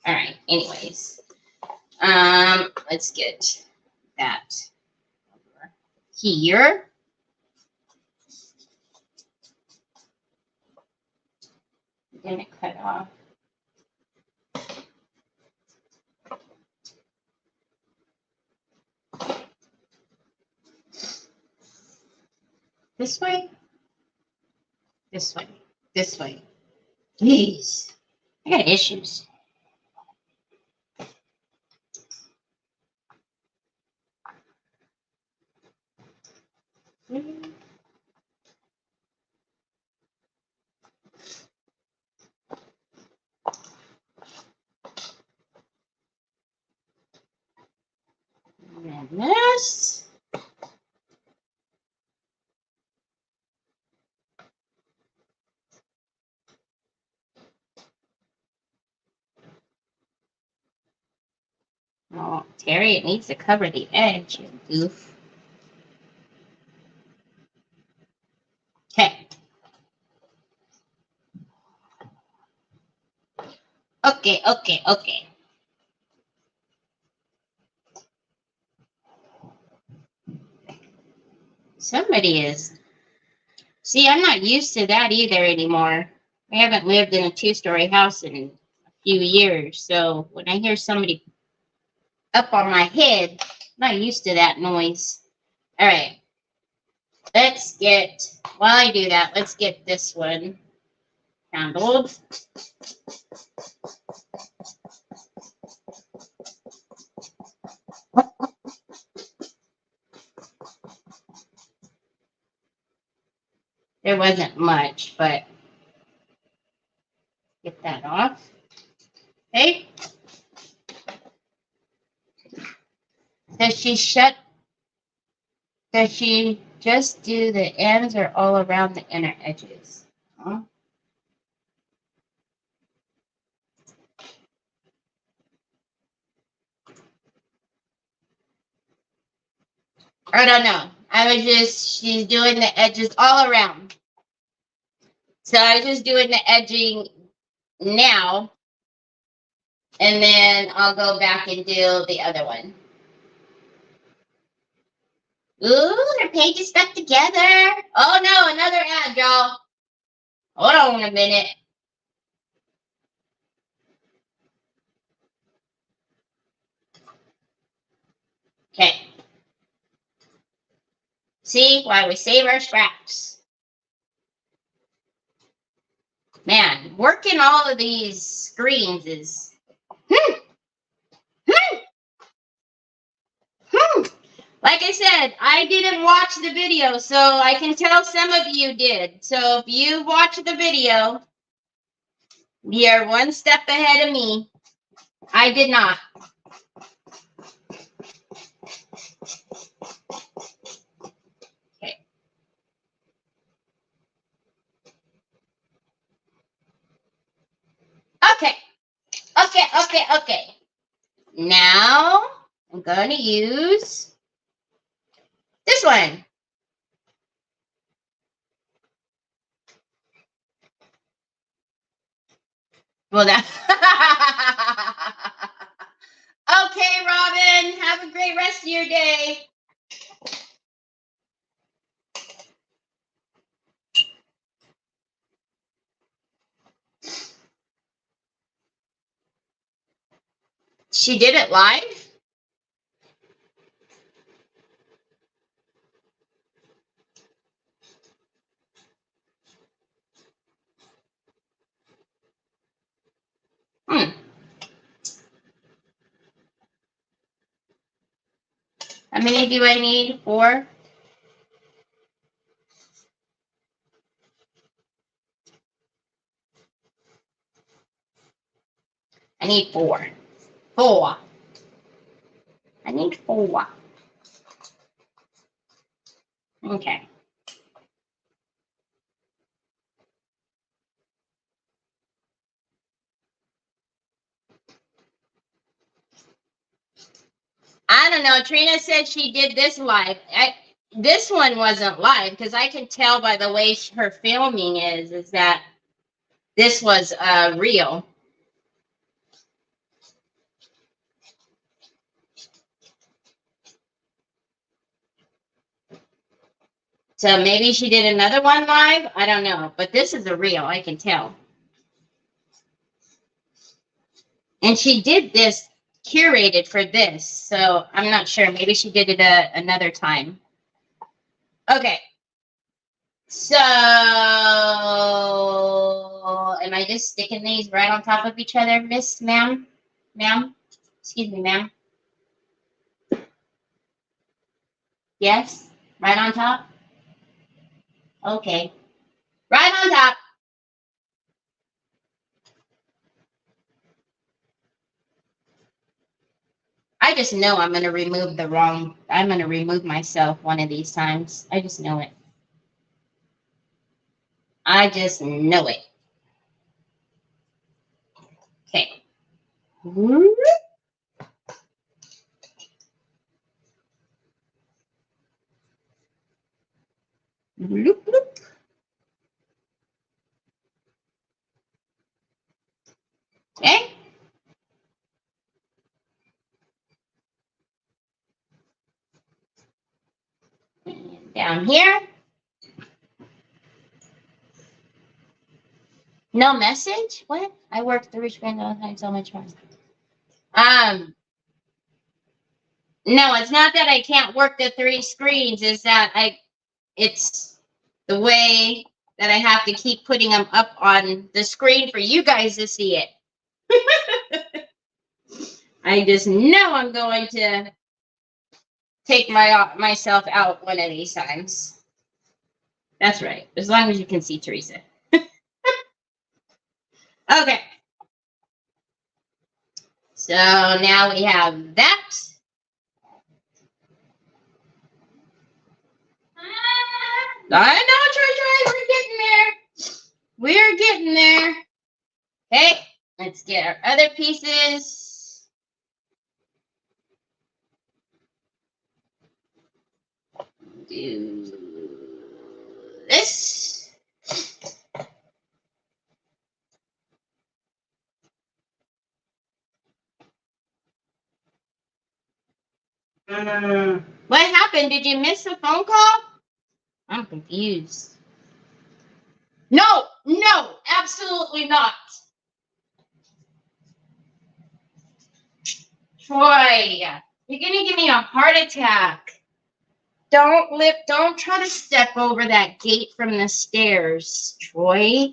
All right, anyways. Let's get that over here. I'm going to cut off. This way? This way. This way. Jeez. I got issues. And this. Oh, Terry, it needs to cover the edge, you goof. Okay. Okay, okay, okay. Somebody is. See, I'm not used to that either anymore. I haven't lived in a two-story house in a few years, so when I hear somebody up on my head, I'm not used to that noise. All right. Let's get, while I do that, let's get this one handled. There wasn't much, but get that off. Okay. So she shut Does she just do the ends or all around the inner edges? Huh? I don't know. She's doing the edges all around. So I was just doing the edging now. And then I'll go back and do the other one. Ooh, her page is stuck together. Oh no, another ad, y'all. Hold on a minute. Okay. See why we save our scraps. Man, working all of these screens is like I said, I didn't watch the video, so I can tell some of you did. So if you watched the video, you're one step ahead of me. I did not. Okay. Okay. Now I'm going to use this one. Well, that. Okay, Robin. Have a great rest of your day. She did it live? How many do I need? 4? I need 4. 4. I need 4. Okay. I don't know. Trina said she did this live. This one wasn't live because I can tell by the way her filming is that this was real. So maybe she did another one live. I don't know. But this is a real. I can tell. And she did this curated for this. So I'm not sure. Maybe she did it another time. Okay. So am I just sticking these right on top of each other, Miss Ma'am? Ma'am? Excuse me, ma'am. Yes? Right on top? Okay. Right on top. I just know I'm going to remove myself one of these times. I just know it. I just know it. Okay. Bloop, bloop. Okay. And down here. No message? What? I work 3 screens all the time, so much fun. No, it's not that I can't work the 3 screens. It's that it's the way that I have to keep putting them up on the screen for you guys to see it. I just know I'm going to take myself out one of these times. That's right. As long as you can see Teresa. Okay. So now we have that. I know, Troy, we're getting there. Okay, let's get our other pieces. Do this. What happened? Did you miss a phone call? I'm confused. No, absolutely not. Troy, you're gonna give me a heart attack. Don't try to step over that gate from the stairs, Troy.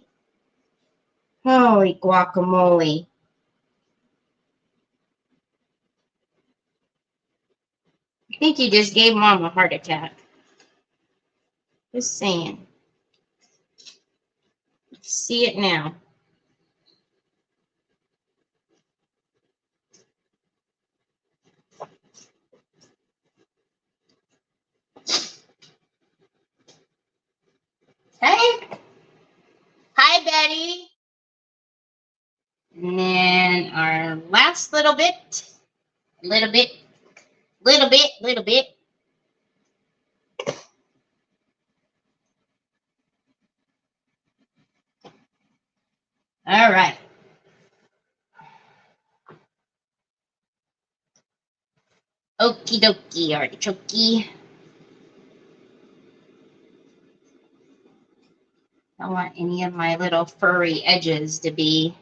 Holy guacamole. I think you just gave Mom a heart attack. Just saying. See it now. Hey. Hi, Betty. And then our last little bit. Little bit. All right. Okie dokie, artichoke. I don't want any of my little furry edges to be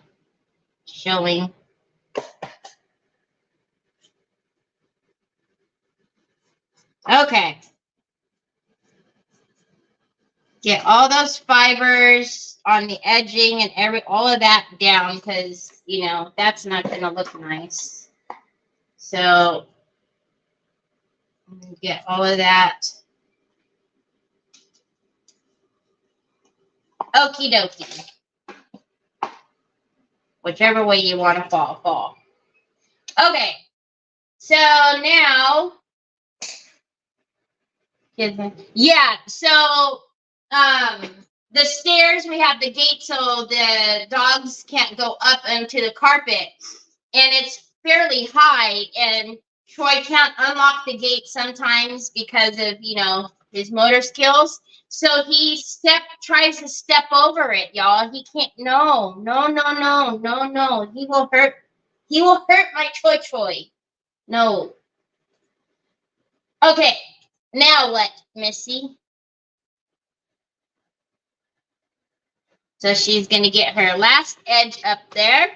showing. Okay. Get all those fibers on the edging and all of that down because, you know, that's not going to look nice. So get all of that. Okie dokie. Whichever way you want to fall. Okay. So now, yeah, so the stairs, we have the gate so the dogs can't go up onto the carpet. And it's fairly high, and Troy can't unlock the gate sometimes because of, you know, his motor skills. So he tries to step over it, y'all. He can't. No. He will hurt. He will hurt my Troy. No. Okay. Now what, Missy? So she's gonna get her last edge up there.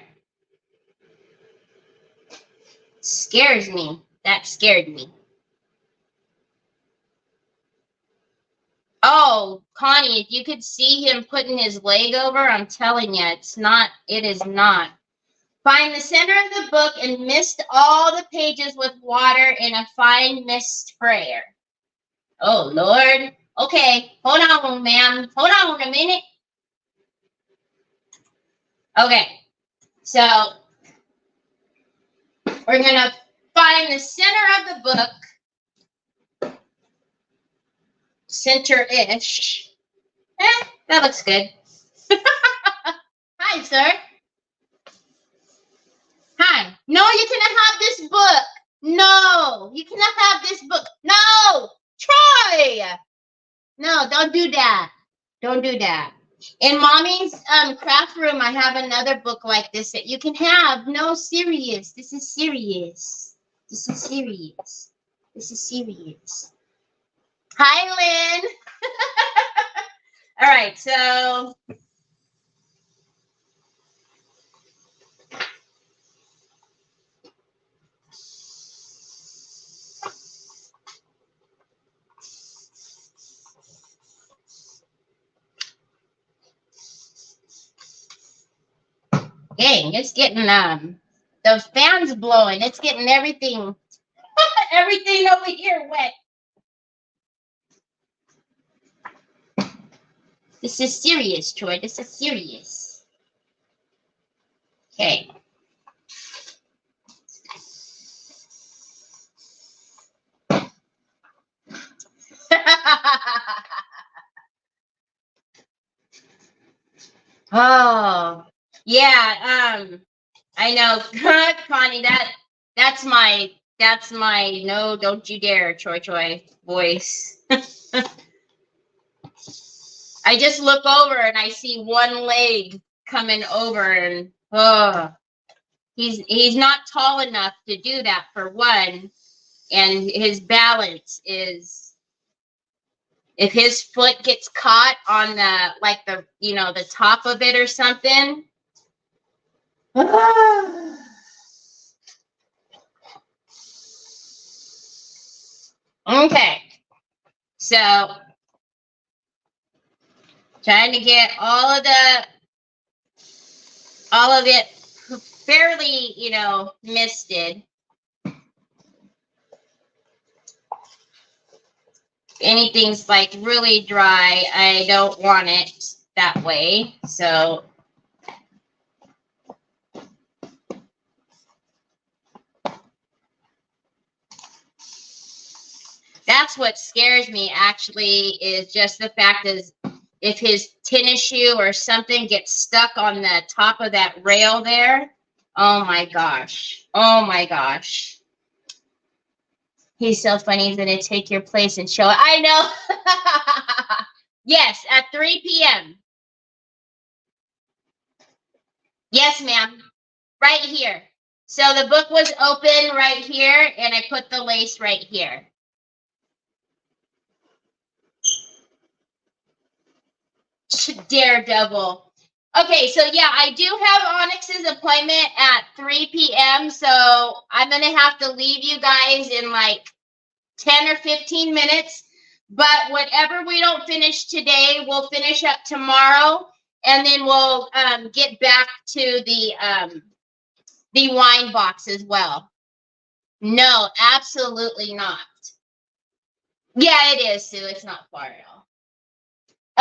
Scares me. That scared me. Oh, Connie, if you could see him putting his leg over, I'm telling you, it is not. Find the center of the book and mist all the pages with water in a fine mist sprayer. Oh, Lord. Okay, hold on, ma'am. Hold on a minute. Okay, so we're going to find the center of the book. Center-ish. That looks good. Hi, sir. Hi. No, you cannot have this book. No, you cannot have this book. No, Troy. No, don't do that. Don't do that. In Mommy's craft room, I have another book like this that you can have. No, serious. This is serious. This is serious. This is serious. Hi, Lynn. All right, so dang, it's getting those fans blowing. It's getting everything everything over here wet. This is serious, Troy. This is serious. Okay. Oh, yeah. I know, Connie. That's my no, don't you dare, Choi Choi voice. I just look over and I see one leg coming over, and oh, he's not tall enough to do that for one, and his balance is, if his foot gets caught on the, like, the, the top of it or something. Okay, so trying to get all of it fairly, misted. Anything's like really dry, I don't want it that way. So that's what scares me, actually, is just the fact is if his tennis shoe or something gets stuck on the top of that rail there. Oh my gosh. Oh my gosh. He's so funny. He's going to take your place and show it. I know. Yes, at 3 p.m. Yes, ma'am. Right here. So the book was open right here, and I put the lace right here. Daredevil. Okay, so yeah, I do have Onyx's appointment at 3 p.m. So I'm going to have to leave you guys in like 10 or 15 minutes. But whatever we don't finish today, we'll finish up tomorrow. And then we'll get back to the wine box as well. No, absolutely not. Yeah, it is, Sue. It's not far at all.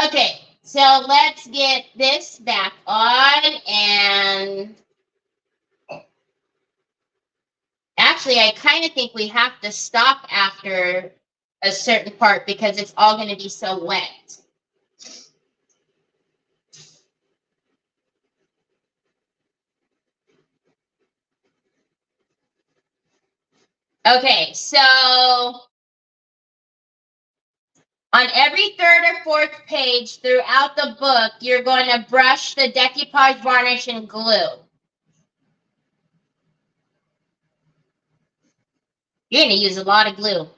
Okay, so let's get this back on. And actually, I kind of think we have to stop after a certain part because it's all going to be so wet. Okay, so on every third or fourth page throughout the book, you're going to brush the decoupage varnish and glue. You're going to use a lot of glue.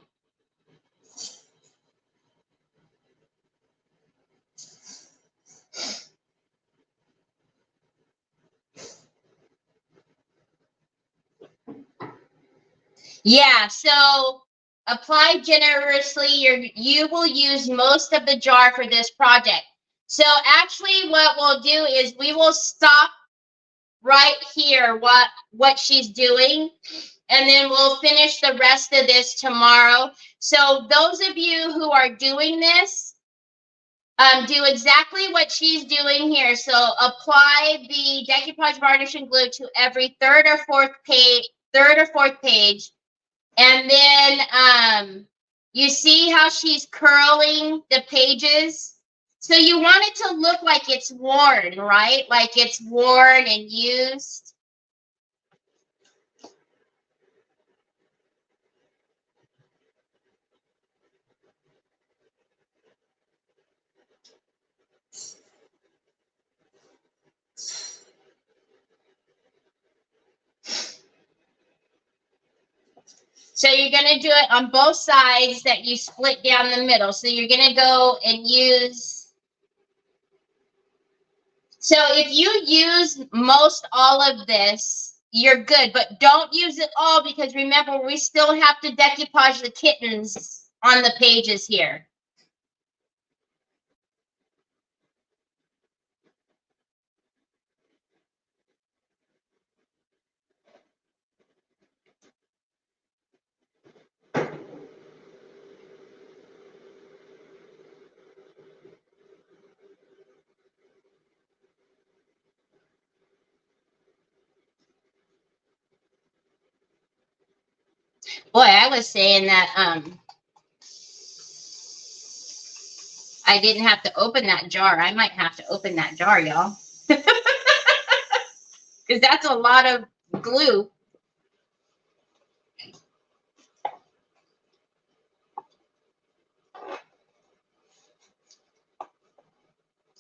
Yeah, so apply generously. You will use most of the jar for this project. So actually what we'll do is we will stop right here what she's doing, and then we'll finish the rest of this tomorrow. So those of you who are doing this, do exactly what she's doing here. So apply the decoupage varnish and glue to every third or fourth page. And then you see how she's curling the pages? So you want it to look like it's worn, right? Like it's worn and used. So you're going to do it on both sides that you split down the middle. So you're going to go and use. So if you use most all of this, you're good. But don't use it all because remember, we still have to decoupage the kittens on the pages here. Boy, I was saying that I didn't have to open that jar. I might have to open that jar, y'all. Because that's a lot of glue.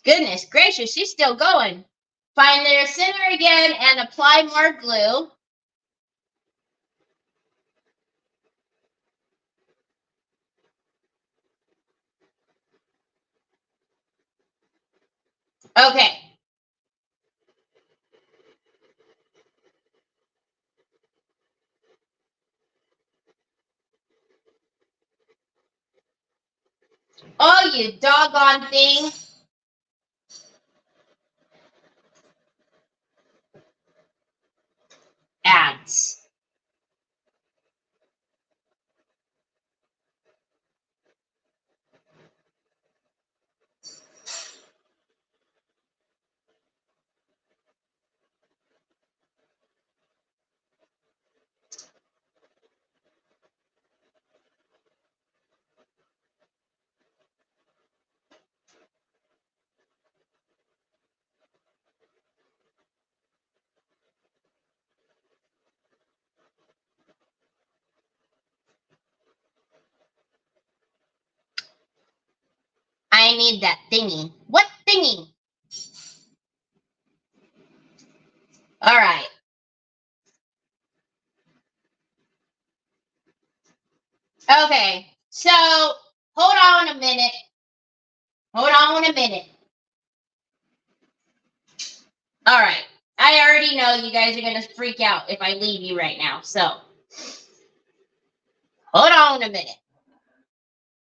Goodness gracious, she's still going. Find their center again and apply more glue. Okay. Oh, you doggone thing. Ads. I need that thingy. What thingy? All right. Okay. So, hold on a minute. Hold on a minute. All right. I already know you guys are going to freak out if I leave you right now. So, hold on a minute.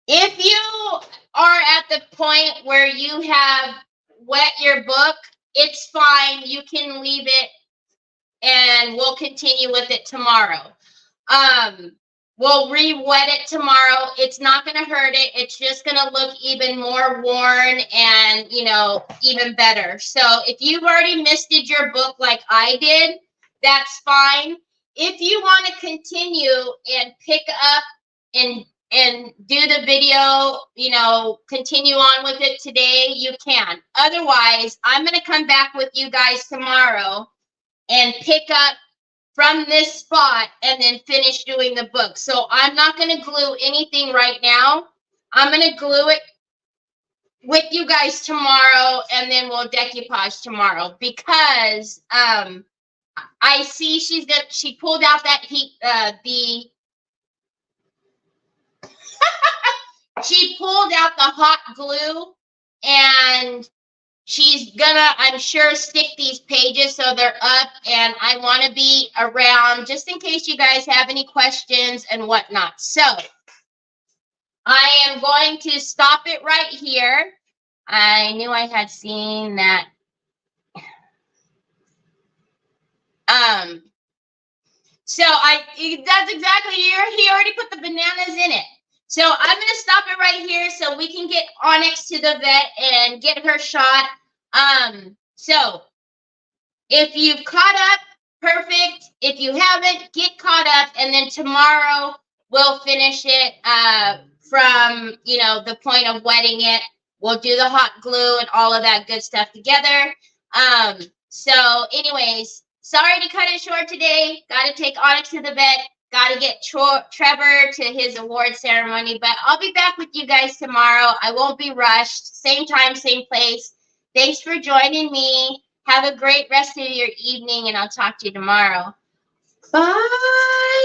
If you are at the point where you have wet your book, it's fine. You can leave it and we'll continue with it tomorrow. We'll re-wet it tomorrow. It's not going to hurt it. It's just going to look even more worn and, you know, even better. So if you've already misted your book like I did, that's fine. If you want to continue and pick up and do the video, you know, continue on with it today, you can. Otherwise, I'm going to come back with you guys tomorrow and pick up from this spot and then finish doing the book. So I'm not going to glue anything right now. I'm going to glue it with you guys tomorrow and then we'll decoupage tomorrow because I see she pulled out that she pulled out the hot glue and she's gonna, I'm sure, stick these pages so they're up, and I want to be around just in case you guys have any questions and whatnot. So I am going to stop it right here. I knew I had seen that. So that's exactly, he already put the bananas in it. So I'm going to stop it right here so we can get Onyx to the vet and get her shot. So if you've caught up, perfect. If you haven't, get caught up. And then tomorrow we'll finish it from, you know, the point of wetting it. We'll do the hot glue and all of that good stuff together. So anyways, sorry to cut it short today. Got to take Onyx to the vet. Got to get Trevor to his award ceremony. But I'll be back with you guys tomorrow. I won't be rushed. Same time, same place. Thanks for joining me. Have a great rest of your evening, and I'll talk to you tomorrow. Bye.